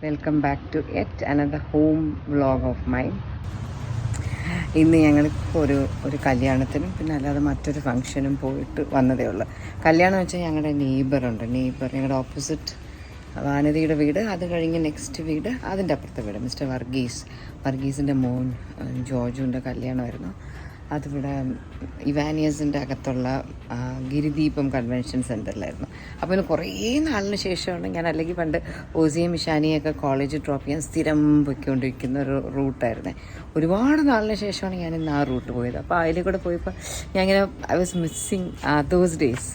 Welcome back to yet another home vlog of mine. ഇന്ന് ഞങ്ങൾ ഒരു കല്യാണത്തിനും പിന്നെ അല്ലാതെ മറ്റൊരു ഫംഗ്ഷനും പോയിട്ട് വന്നതേ ഉള്ളൂ. കല്യാണം വെച്ചാൽ ഞങ്ങളുടെ നെയ്ബർ ഞങ്ങളുടെ ഓപ്പോസിറ്റ് വാനതിയുടെ വീട്, അത് കഴിഞ്ഞ് നെക്സ്റ്റ് വീട്, അതിൻ്റെ അപ്പുറത്തെ വീട് മിസ്റ്റർ വർഗീസിൻ്റെ മോൻ ജോർജുവിൻ്റെ കല്യാണമായിരുന്നു. അതിവിടെ ഇവാനിയസിൻ്റെ അകത്തുള്ള ഗിരിദീപം കൺവെൻഷൻ സെൻറ്ററിലായിരുന്നു. അപ്പോൾ ഇന്ന് കുറേ നാളിന് ശേഷമാണ് ഞാൻ, അല്ലെങ്കിൽ പണ്ട് ഓസിയും ഇഷാനിയൊക്കെ കോളേജിൽ ഡ്രോപ്പ് ചെയ്യാൻ സ്ഥിരം പൊയ്ക്കൊണ്ടിരിക്കുന്ന ഒരു റൂട്ടായിരുന്നു. ഒരുപാട് നാളിന് ശേഷമാണ് ഞാൻ ഇന്ന് ആ റൂട്ട് പോയത്. അപ്പോൾ അതിൽ കൂടെ പോയപ്പോൾ ഞാൻ ഇങ്ങനെ I was missing those days.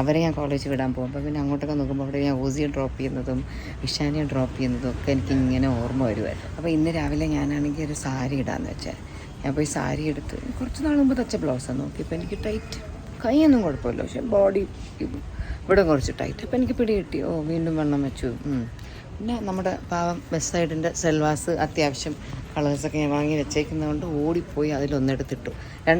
അവരെ ഞാൻ കോളേജിൽ വിടാൻ പോകുമ്പോൾ പിന്നെ അങ്ങോട്ടൊക്കെ നോക്കുമ്പോൾ അവിടെ ഞാൻ ഓസിയെ ഡ്രോപ്പ് ചെയ്യുന്നതും ഇഷാനിയെ ഡ്രോപ്പ് ചെയ്യുന്നതും ഒക്കെ എനിക്കിങ്ങനെ ഓർമ്മ വരുമായിരുന്നു. അപ്പോൾ ഇന്ന് രാവിലെ ഞാനാണെങ്കിൽ ഒരു സാരി ഇടാമെന്ന് വെച്ചാൽ ഞാൻ പോയി സാരി എടുത്ത് കുറച്ച് നാൾ മുമ്പ് തച്ച ബ്ലൗസാണ് നോക്കിയപ്പോൾ എനിക്ക് ടൈറ്റ്, കൈയൊന്നും കുഴപ്പമില്ല, പക്ഷേ ബോഡി ഇവിടെ കുറച്ച് ടൈറ്റ്. അപ്പോൾ എനിക്ക് പിടി കിട്ടി. വീണ്ടും വണ്ണം വെച്ചു. പിന്നെ നമ്മുടെ പാവം വെസ്റ്റ് സൈഡിൻ്റെ സെൽവാസ് അത്യാവശ്യം കളേഴ്സൊക്കെ ഞാൻ വാങ്ങി വെച്ചേക്കുന്നതുകൊണ്ട് ഓടിപ്പോയി അതിലൊന്നെടുത്തിട്ടു.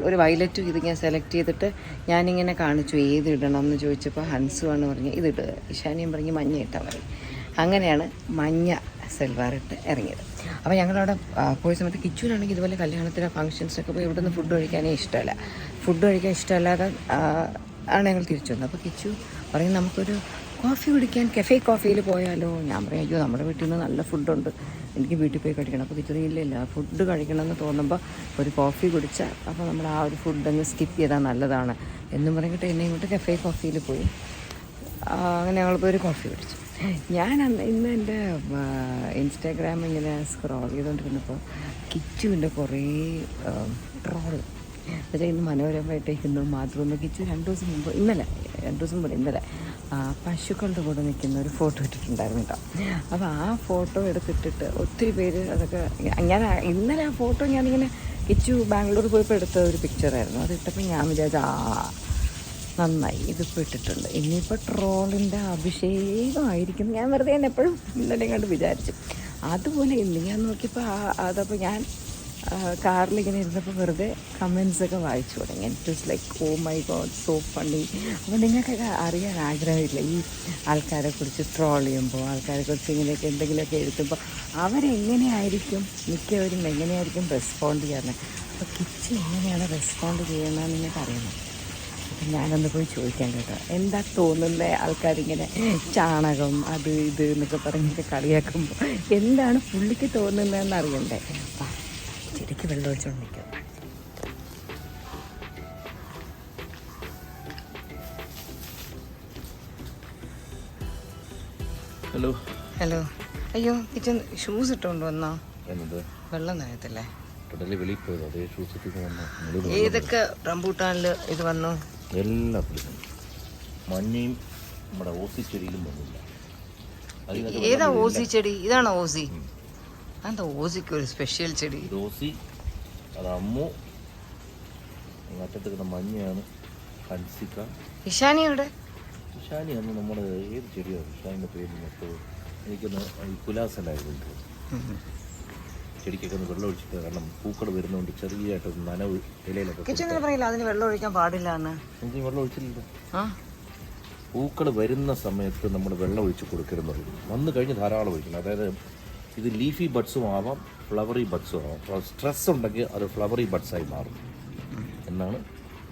ഒരു വയലറ്റും ഇത് ഞാൻ സെലക്ട് ചെയ്തിട്ട് ഞാനിങ്ങനെ കാണിച്ചു ഏത് ഇടണം എന്ന് ചോദിച്ചപ്പോൾ ഹൻസുവാണ് പറഞ്ഞത് ഇതിട്ട്, ഇഷാനിയും പറഞ്ഞ് മഞ്ഞ ഇട്ടാൽ മതി. അങ്ങനെയാണ് മഞ്ഞ സെൽവാറിട്ട് ഇറങ്ങിയത്. അപ്പോൾ ഞങ്ങളവിടെ പോയ സമയത്ത് കിച്ചുവിനാണെങ്കിൽ ഇതുപോലെ കല്യാണത്തിലെ ഫംഗ്ഷൻസൊക്കെ പോയി ഇവിടുന്ന് ഫുഡ് കഴിക്കാനേ ഇഷ്ടമല്ല. ഫുഡ് കഴിക്കാൻ ഇഷ്ടമല്ലാതെ ആണ് ഞങ്ങൾ തിരിച്ചു വന്നത്. അപ്പോൾ കിച്ചു പറയും നമുക്കൊരു കോഫി കുടിക്കാൻ കഫേ കോഫിയിൽ പോയാലോ. ഞാൻ പറയും അയ്യോ നമ്മുടെ വീട്ടിൽ നിന്ന് നല്ല ഫുഡുണ്ട്, എനിക്ക് വീട്ടിൽ പോയി കഴിക്കണം. അപ്പോൾ കിച്ചു ഇല്ല ഫുഡ് കഴിക്കണമെന്ന് തോന്നുമ്പോൾ ഒരു കോഫി കുടിച്ചാൽ അപ്പോൾ നമ്മൾ ആ ഒരു ഫുഡങ്ങ് സ്കിപ്പ് ചെയ്താൽ നല്ലതാണ് എന്നും പറഞ്ഞിട്ട് എന്നെ ഇങ്ങോട്ട് കഫേ കോഫിയിൽ പോയി. അങ്ങനെ ഞങ്ങളിപ്പോൾ ഒരു കോഫി കുടിച്ചു. ഞാൻ ഇന്ന് എൻ്റെ ഇൻസ്റ്റാഗ്രാം ഇങ്ങനെ സ്ക്രോൾ ചെയ്തുകൊണ്ടിരുന്നപ്പോൾ കിച്ചുവിൻ്റെ കുറേ ട്രോൾ എന്നുവെച്ചാൽ ഇന്ന് മനോരമയായിട്ടേക്കുന്നു മാത്രമൊന്നും കിച്ചു രണ്ട് ദിവസം മുമ്പ് ഇന്നലെ പശുക്കളുടെ കൂടെ നിൽക്കുന്ന ഒരു ഫോട്ടോ ഇട്ടിട്ടുണ്ടായിരുന്നു കേട്ടോ. അപ്പോൾ ആ ഫോട്ടോ എടുത്തിട്ടിട്ട് ഒത്തിരി പേര് അതൊക്കെ ഞാൻ ഇന്നലെ ആ ഫോട്ടോ ഞാനിങ്ങനെ കിച്ചു ബാംഗ്ലൂർ പോയപ്പോൾ എടുത്ത ഒരു പിക്ചറായിരുന്നു. അതിട്ടപ്പോൾ ഞാൻ വിചാരിച്ചു നന്നായി ഇതിപ്പോൾ ഇട്ടിട്ടുണ്ട്, ഇനിയിപ്പോൾ ട്രോളിൻ്റെ അഭിഷേകമായിരിക്കും. ഞാൻ വെറുതെ തന്നെ എപ്പോഴും ഇന്നലെ കണ്ട് വിചാരിച്ചു. അതുപോലെ ഇന്ന് ഞാൻ നോക്കിയപ്പോൾ അതപ്പോൾ ഞാൻ കാറിലിങ്ങനെ ഇരുന്നപ്പോൾ വെറുതെ കമൻസൊക്കെ വായിച്ചു തുടങ്ങി. It was like oh my god so funny. അപ്പോൾ നിങ്ങൾക്കൊക്കെ അറിയാൻ ആഗ്രഹമില്ല ഈ ആൾക്കാരെക്കുറിച്ച് ട്രോൾ ചെയ്യുമ്പോൾ, ആൾക്കാരെക്കുറിച്ച് ഇങ്ങനെയൊക്കെ എന്തെങ്കിലുമൊക്കെ എഴുതുമ്പോൾ അവരെങ്ങനെയായിരിക്കും മിക്കവരും എങ്ങനെയായിരിക്കും റെസ്പോണ്ട് ചെയ്യാറ്. അപ്പോൾ കിച്ചു എങ്ങനെയാണ് റെസ്പോണ്ട് ചെയ്യണമെന്ന് നിങ്ങൾക്ക് അറിയണം. അപ്പം ഞാനൊന്ന് പോയി ചോദിക്കാൻ കേട്ടോ, എന്താ തോന്നുന്നത് ആൾക്കാരിങ്ങനെ ചാണകം അത് ഇത് എന്നൊക്കെ പറഞ്ഞിട്ട് കളിയാക്കുമ്പോൾ എന്താണ് പുള്ളിക്ക് തോന്നുന്നതെന്ന് അറിയണ്ടേ. ചെടിക്ക് വെള്ളം ഒഴിച്ചോണ്ട് നിൽക്കും. ഹലോ അയ്യോ കിച്ചൻ ഷൂസ് ഇട്ടുകൊണ്ട് വന്നോ? വെള്ളം നനയത്തില്ലേ? ഏതൊക്കെ റംബൂട്ടാനിൽ ഇത് വന്നു? എല്ലാത്തിലും മഞ്ഞയും നമ്മുടെ ഓസി ചെടിയിലും വന്നില്ല. ഏതാ ഓസി ചെടി? ഇതാണോ ഓസി? എന്താ ഓസിക്ക് ഒരു സ്പെഷ്യൽ ചെടി? ഓസി അത് അമ്മു, മറ്റെടുക്കുന്ന മഞ്ഞയാണ് ഹൻസിക്ക. ഇഷാനിയുടെ ഇഷാനി അന്ന് നമ്മുടെ ഏത് ചെടിയാണ് ഇഷാനിൻ്റെ പേര് മൊത്തം എനിക്കൊന്ന് കുലാസലായിരുന്നു. ചെടിക്കൊക്കെ ഒന്ന് വെള്ളം ഒഴിച്ചിട്ട്, കാരണം പൂക്കൾ വരുന്നതുകൊണ്ട് ചെറിയായിട്ട് നനവ് ഇലയിലൊക്കെ പറയില്ല അതിന് വെള്ളം ഒഴിക്കാൻ പാടില്ല. എനിക്ക് വെള്ളം ഒഴിച്ചില്ലല്ലോ. പൂക്കൾ വരുന്ന സമയത്ത് നമ്മൾ വെള്ളം ഒഴിച്ച് കൊടുക്കരുത്. വന്നു കഴിഞ്ഞ് ധാരാളം ഒഴിക്കണം. അതായത് ഇത് ലീഫി ബഡ്സും ആവാം, ഫ്ലവറി ബഡ്സും ആവാം. സ്ട്രെസ് ഉണ്ടെങ്കിൽ അത് ഫ്ലവറി ബഡ്സായി മാറും എന്നാണ്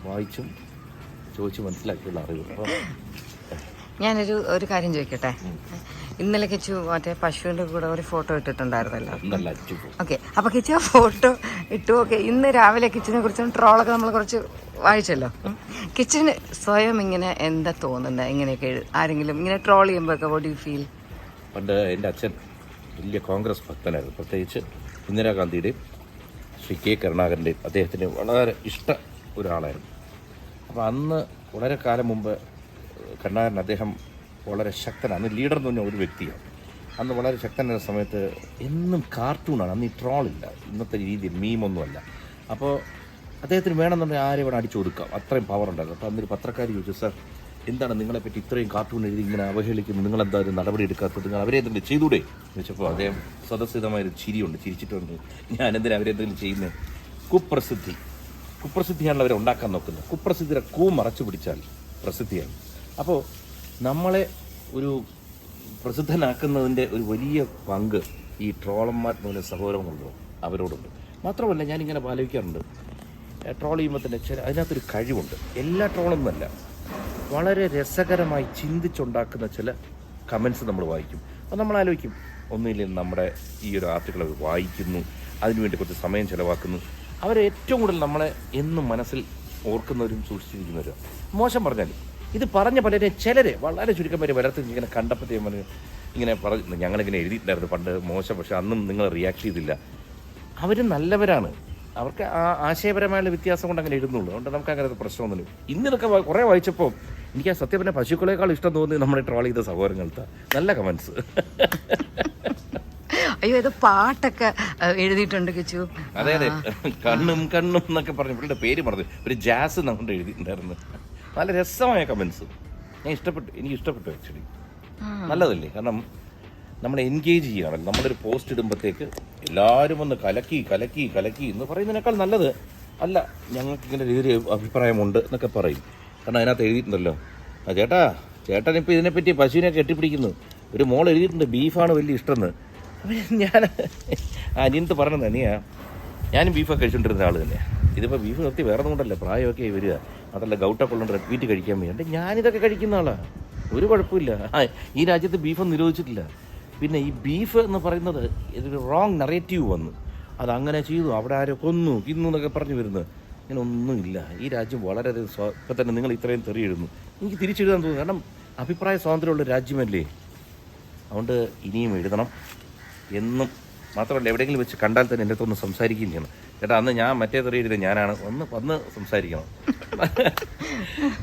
വായിച്ചും ചോദിച്ച് മനസ്സിലാക്കിയുള്ള അറിവ്. അപ്പോൾ ഞാനൊരു കാര്യം ചോദിക്കട്ടെ. ഇന്നലെ കിച്ചു മറ്റേ പശുവിൻ്റെ കൂടെ ഒരു ഫോട്ടോ ഇട്ടിട്ടുണ്ടായിരുന്നല്ലോ. ഓക്കെ, അപ്പോൾ കിച്ചു ആ ഫോട്ടോ ഇട്ടു. ഓക്കെ, ഇന്ന് രാവിലെ കിച്ചനെ കുറിച്ചും ട്രോളൊക്കെ നമ്മൾ കുറച്ച് വായിച്ചല്ലോ. കിച്ചന് സ്വയം ഇങ്ങനെ എന്താ തോന്നുന്നത്? ഇങ്ങനെയൊക്കെ ആരെങ്കിലും ഇങ്ങനെ ട്രോൾ ചെയ്യുമ്പോഴൊക്കെ വോട്ട് യു ഫീൽ? പണ്ട് എൻ്റെ അച്ഛൻ വലിയ കോൺഗ്രസ് ഭക്തനായിരുന്നു, പ്രത്യേകിച്ച് ഇന്ദിരാഗാന്ധിയുടെയും ശ്രീ കെ കരുണാകരൻ്റെയും അദ്ദേഹത്തിന് വളരെ ഇഷ്ട ഒരാളായിരുന്നു. അപ്പോൾ അന്ന് വളരെ കാലം മുമ്പ് കരുണാകരൻ അദ്ദേഹം വളരെ ശക്തനാണ്, അന്ന് ലീഡർ എന്ന് പറഞ്ഞ ഒരു വ്യക്തിയാണ്. അന്ന് വളരെ ശക്തനായ സമയത്ത് എന്നും കാർട്ടൂണാണ്, അന്ന് ഈ ട്രോളില്ല, ഇന്നത്തെ രീതിയിൽ മീമൊന്നുമല്ല. അപ്പോൾ അദ്ദേഹത്തിന് വേണമെന്നുണ്ടെങ്കിൽ ആരെ വേണം അടിച്ചു കൊടുക്കാം, അത്രയും പവർ ഉണ്ടായിരുന്നു. അപ്പോൾ അന്നൊരു പത്രക്കാർ ചോദിച്ചു, സാർ എന്താണ് നിങ്ങളെപ്പറ്റി ഇത്രയും കാർട്ടൂൺ എഴുതി ഇങ്ങനെ അവഹേളിക്കുന്നു, നിങ്ങളെന്തായാലും നടപടി എടുക്കാത്തത്, നിങ്ങൾ അവരെ എന്തെങ്കിലും ചെയ്തൂടെ എന്ന് ചോദിച്ചപ്പോൾ അദ്ദേഹം സ്വതസിദ്ധമായൊരു ചിരിച്ചിട്ടുണ്ട്. ഞാനെന്തിനാ അവരെന്തെങ്കിലും ചെയ്യുന്നത്? കുപ്രസിദ്ധിയാണല്ലോ അവരെ ഉണ്ടാക്കാൻ നോക്കുന്നത്. കുപ്രസിദ്ധിയുടെ മറച്ചു പിടിച്ചാൽ പ്രസിദ്ധിയാണ്. അപ്പോൾ നമ്മളെ ഒരു പ്രസിദ്ധനാക്കുന്നതിൻ്റെ ഒരു വലിയ പങ്ക് ഈ ട്രോളന്മാർ മൂലം സഹോദരങ്ങളുണ്ടോ അവരോടുണ്ട്. മാത്രമല്ല ഞാനിങ്ങനെ ആലോചിക്കാറുണ്ട്, ട്രോൾ ചെയ്യുമ്പോൾ തന്നെ അതിനകത്തൊരു കഴിവുണ്ട്. എല്ലാ ട്രോളൊന്നുമല്ല, വളരെ രസകരമായി ചിന്തിച്ചുണ്ടാക്കുന്ന ചില കമൻസ് നമ്മൾ വായിക്കും. അപ്പോൾ നമ്മൾ ആലോചിക്കും, ഒന്നുമില്ലെങ്കിൽ നമ്മുടെ ഈ ഒരു ആർട്ടിക്കിൾ വായിക്കുന്നു, അതിനുവേണ്ടി കുറച്ച് സമയം ചിലവാക്കുന്നു. അവരെ ഏറ്റവും കൂടുതൽ നമ്മളെ എന്നും മനസ്സിൽ ഓർക്കുന്നവരും സൂക്ഷിച്ചിരിക്കുന്നവരും. മോശം പറഞ്ഞാൽ ഇത് പറഞ്ഞ പലരെ ചിലരെ വളരെ ചുരുക്കം പേര് വലർത്തി ഇങ്ങനെ കണ്ടപ്പോഴത്തേക്കും ഇങ്ങനെ പറഞ്ഞു, ഞങ്ങളിങ്ങനെ എഴുതിയിട്ടുണ്ടായിരുന്നു പണ്ട് മോശം, പക്ഷെ അന്നും നിങ്ങൾ റിയാക്ട് ചെയ്തില്ല. അവർ നല്ലവരാണ്, അവർക്ക് ആശയപരമായുള്ള വ്യത്യാസം കൊണ്ട് അങ്ങനെ എഴുതുന്നുള്ളൂ. അതുകൊണ്ട് നമുക്ക് അങ്ങനത്തെ പ്രശ്നമൊന്നുമില്ല. ഇന്നിതൊക്കെ കുറേ വായിച്ചപ്പോൾ എനിക്ക് ആ സത്യം പറഞ്ഞ പശുക്കളേക്കാൾ ഇഷ്ടം തോന്നി നമ്മുടെ ട്രോൾ ചെയ്ത സഹോദരങ്ങൾക്ക്. നല്ല കമൻസ്. അയ്യോ, ഇത് പാട്ടൊക്കെ എഴുതിയിട്ടുണ്ട് കിച്ചു. അതെ അതെ, കണ്ണും കണ്ണും എന്നൊക്കെ പറഞ്ഞു പുള്ളിയുടെ പേര് പറഞ്ഞു, ഒരു ജാസ് നമ്മുടെ എഴുതിയിട്ടുണ്ടായിരുന്നു. നല്ല രസമായ കമൻസ്, എനിക്ക് ഇഷ്ടപ്പെട്ടു ആക്ച്വലി. നല്ലതല്ലേ? കാരണം നമ്മൾ എൻഗേജ് ചെയ്യണം. നമ്മളൊരു പോസ്റ്റ് ഇടുമ്പോഴത്തേക്ക് എല്ലാവരും ഒന്ന് കലക്കി കലക്കി കലക്കി എന്ന് പറയുന്നതിനേക്കാൾ നല്ലത് അല്ല, ഞങ്ങൾക്കിങ്ങനെ ഒരു അഭിപ്രായമുണ്ട് എന്നൊക്കെ പറയും. കാരണം അതിനകത്ത് എഴുതിയിട്ടുണ്ടല്ലോ, ചേട്ടനിപ്പോൾ ഇതിനെപ്പറ്റി പശുവിനെ കെട്ടിപ്പിടിക്കുന്നു. ഒരു മോൾ എഴുതിയിട്ടുണ്ട്, ബീഫാണ് വലിയ ഇഷ്ടമെന്ന്. അപ്പം ഞാൻ അനിയനത്ത് പറഞ്ഞത് തന്നെയാ, ഞാനും ബീഫൊക്കെ കഴിച്ചുകൊണ്ടിരുന്ന ആൾ തന്നെയാണ്. ഇതിപ്പോൾ ബീഫ് നിർത്തി വേറെ ഒന്നുകൊണ്ടല്ല, പ്രായമൊക്കെ വരിക, അതല്ല ഗൗട്ടൊക്കെ ഉള്ളത് റെഡ് മീറ്റ് കഴിക്കാൻ വേണ്ടി ഞാനിതൊക്കെ കഴിക്കുന്ന ആളാണ്, ഒരു കുഴപ്പമില്ല. ഈ രാജ്യത്ത് ബീഫൊന്നും നിരോധിച്ചിട്ടില്ല. പിന്നെ ഈ ബീഫ് എന്ന് പറയുന്നത് ഇതൊരു റോങ് നറേറ്റീവ് വന്നു, അതങ്ങനെ ചെയ്തു, അവിടെ ആരോ കൊന്നു ഇന്നു എന്നൊക്കെ പറഞ്ഞു വരുന്നത്. ഇങ്ങനെ ഒന്നുമില്ല. ഈ രാജ്യം വളരെ ഇപ്പം തന്നെ നിങ്ങൾ ഇത്രയും തെറി എഴുതുന്നു, എനിക്ക് തിരിച്ചെഴുതാൻ തോന്നുന്നു. കാരണം അഭിപ്രായ സ്വാതന്ത്ര്യമുള്ള രാജ്യമല്ലേ. അതുകൊണ്ട് ഇനിയും എഴുതണം എന്നും. മാത്രമല്ല എവിടെയെങ്കിലും വെച്ച് കണ്ടാൽ തന്നെ എൻ്റെ അടുത്തൊന്ന് സംസാരിക്കുകയും ചെയ്യണം. ചേട്ടാ അന്ന് ഞാൻ മറ്റേ തെറി എഴുതിയത് ഞാനാണ്, വന്ന് സംസാരിക്കണം.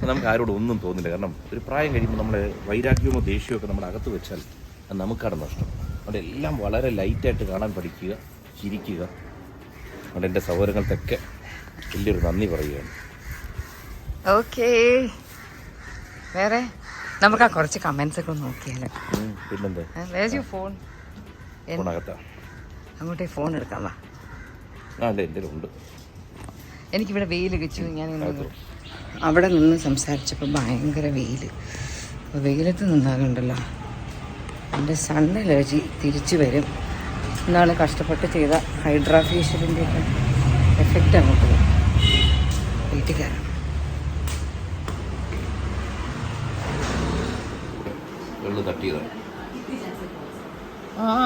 നമുക്ക് ആരോടും ഒന്നും തോന്നില്ല. കാരണം ഒരു പ്രായം കഴിയുമ്പോൾ നമ്മുടെ വൈരാഗ്യമോ ദേഷ്യമോ ഒക്കെ നമ്മുടെ അകത്ത് വെച്ചാൽ അത് നമുക്കാണ് നഷ്ടം. അതുകൊണ്ട് എല്ലാം വളരെ ലൈറ്റായിട്ട് കാണാൻ പഠിക്കുക, ചിരിക്കുക. അതുകൊണ്ട് എൻ്റെ സഹോദരങ്ങൾക്കൊക്കെ വലിയൊരു നന്ദി പറയുകയാണ്. ഓക്കേ, വേറെ നമുക്ക് ആ കുറച്ച് കമന്റ്സ് ഒക്കെ നോക്കിയാലോ? പിന്നെന്താ, ഫോൺ അങ്ങോട്ടേ ഫോൺ എടുക്കാം വാ. എനിക്കിവിടെ വെയിൽ കിച്ചു. ഞാൻ അവിടെ നിന്ന് സംസാരിച്ചപ്പോൾ ഭയങ്കര വെയിൽ. അപ്പോൾ വെയിലത്ത് നിന്നാലുണ്ടല്ലോ എൻ്റെ സൺ അലർജി തിരിച്ചു വരും. ഇന്നാൾ കഷ്ടപ്പെട്ട് ചെയ്ത ഹൈഡ്രാ ഫേഷ്യലിൻ്റെയൊക്കെ എഫക്റ്റ് അങ്ങോട്ട് പോകും. വീട്ടിൽ കയറാം.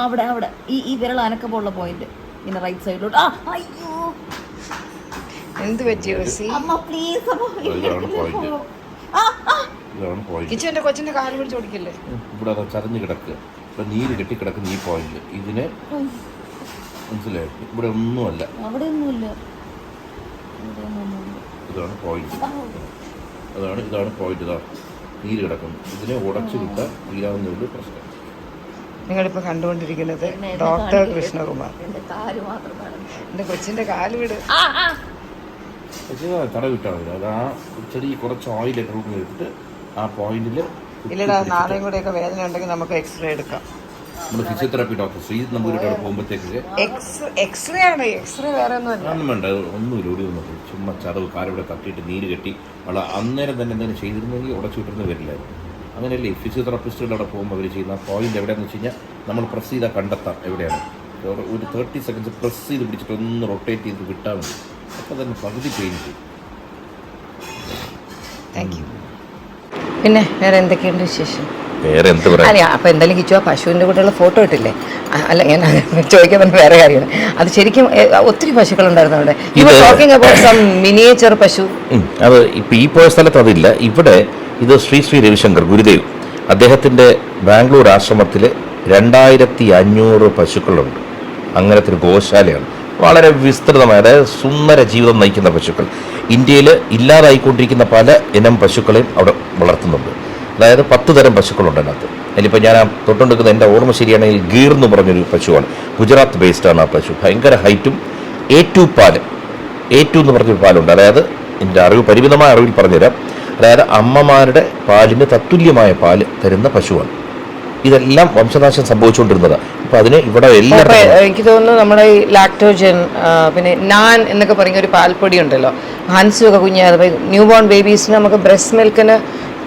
അവിടെ അവിടെ ഈ വിരൽ അനക്കമുള്ള പോയിന്റ്, ഇങ്ങനെ റൈറ്റ് സൈഡിലോട്ട്. അയ്യോ, എന്ത് പറ്റി അമ്മ പ്ലീസ്. കിച്ചന്റെ കൊച്ചിന്റെ കാല് പിടിച്ച് ഓടിക്കല്ലേ. ഇവിടെ ചതഞ്ഞ് കിടക്കുക, ഇപ്പൊ നീര് കെട്ടിക്കിടക്കുന്ന ഈ പോയിന്റ്, ഇതിന് മനസ്സിലായി. ഇവിടെ ഒന്നുമല്ല, അവിടെ ഒന്നുമില്ല. ഇതാണ് പോയിന്റ്, ഇതാണ് പോയിന്റ്. ഇതാ നീര് കിടക്കുന്നു. ഇതിനെ ഉടച്ചു വിട്ടാൽ തീരാവുന്ന പ്രശ്നം. നിങ്ങളിപ്പോൾ കണ്ടുകൊണ്ടിരിക്കുന്നത് ഡോക്ടർ കൃഷ്ണകുമാർ. എൻ്റെ കൊച്ചിൻ്റെ കാല് വിട്. തട വിട്ടാൽ മതി. അത് ആ ചെറിയ കുറച്ച് ഓയിലൊക്കെ എടുത്തിട്ട് ആ പോയിന്റിൽ. ഇല്ലടാ, നാളെയും കൂടെയൊക്കെ വേദന ഉണ്ടെങ്കിൽ നമുക്ക് എക്സ്റേ എടുക്കാം. നമ്മൾ ഫിസിയോതെറാപ്പി ഡോക്ടർ ശ്രീജിത്ത് നമ്പൂരിട്ടോടെ പോകുമ്പോഴത്തേക്ക് എക്സ്റേ ആണ്. എക്സ്റേ വേറെ ഒന്നും വേണ്ട, ഒന്നുമില്ല. ഓടി വന്നത് ചുമ്മാ ചതവ് കാലിവിടെ തട്ടിയിട്ട് നീര് കെട്ടി അവിടെ അന്നേരം തന്നെ എന്തെങ്കിലും ചെയ്തിരുന്നെങ്കിൽ ഉടച്ചു വിട്ടിരുന്ന് വരില്ലായിരുന്നു. അങ്ങനെയല്ലേ ഫിസിയോതെറാപ്പിസ്റ്റുകളുടെ അവിടെ പോകുമ്പോൾ അവർ ചെയ്യുന്ന പോയിന്റ് എവിടെയാണെന്ന് വെച്ച് കഴിഞ്ഞാൽ നമ്മൾ പ്രസ് ചെയ്താൽ കണ്ടെത്താം എവിടെയാണ്. ഒരു 30 സെക്കൻഡ്സ് പ്രസ് ചെയ്ത് പിടിച്ചിട്ട് ഒന്ന് റൊട്ടേറ്റ് ചെയ്ത് വിട്ടാൽ മതി. അപ്പോൾ തന്നെ പകുതി പെയിൻ ചെയ്യും. Thank you. പിന്നെ വേറെ എന്തൊക്കെയുണ്ട് വിശേഷം? വേറെ എന്ത് പറയാം. അല്ല, അപ്പോൾ എന്തായാലും കിച്ചു ആ പശുവിൻ്റെ കൂടെയുള്ള ഫോട്ടോ ഇട്ടില്ലേ? അല്ല, ഞാൻ ചോദിക്കാൻ പറഞ്ഞ വേറെ കാര്യമാണ്. അത് ശരിക്കും ഒത്തിരി പശുക്കളുണ്ടായിരുന്നു അവിടെ. ടോക്കിംഗ് അബൌട്ട് സം മിനിയേച്ചർ പശു. അത് ഇപ്പം ഈ പോയ സ്ഥലത്ത് അതില്ല. ഇവിടെ ഇത് ശ്രീ രവിശങ്കർ ഗുരുദേവ്, അദ്ദേഹത്തിൻ്റെ ബാംഗ്ലൂർ ആശ്രമത്തിൽ 2500 പശുക്കളുണ്ട്. അങ്ങനത്തെ ഒരു ഗോശാലയാണ്. വളരെ വിസ്തൃതമായ, അതായത് സുന്ദര ജീവിതം നയിക്കുന്ന പശുക്കൾ. ഇന്ത്യയിൽ ഇല്ലാതായിക്കൊണ്ടിരിക്കുന്ന പല ഇനം പശുക്കളെയും അവിടെ വളർത്തുന്നുണ്ട്. അതായത് 10 തരം പശുക്കളുണ്ട് അതിനകത്ത്. അതിലിപ്പോൾ ഞാൻ തൊട്ടുകൊടുക്കുന്ന എൻ്റെ ഓർമ്മ ശരിയാണെങ്കിൽ ഗീർ എന്ന് പറഞ്ഞൊരു പശുവാണ്. ഗുജറാത്ത് ബേസ്ഡാണ് ആ പശു. ഭയങ്കര ഹൈറ്റും. A2 പാല്, A2 എന്ന് പറഞ്ഞൊരു പാലുണ്ട്. അതായത് എൻ്റെ പരിമിതമായ അറിവിൽ പറഞ്ഞുതരാം. അതായത് അമ്മമാരുടെ പാലിന് തത്തുല്യമായ പാല് തരുന്ന പശുവാണ്. ഇതെല്ലാം വംശനാശം സംഭവിച്ചുകൊണ്ടിരുന്നതാണ്. അപ്പോൾ അതിന് ഇവിടെ എല്ലാം എനിക്ക് തോന്നുന്നു നമ്മുടെ ഈ ലാക്ടോജൻ, പിന്നെ നാൻ എന്നൊക്കെ പറയുന്ന ഒരു പാൽപ്പൊടി ഉണ്ടല്ലോ, ഹൻസും ഒക്കെ കുഞ്ഞായത് ന്യൂ ബോൺ ബേബീസിന് നമുക്ക് ബ്രസ്റ്റ് മിൽക്കിന്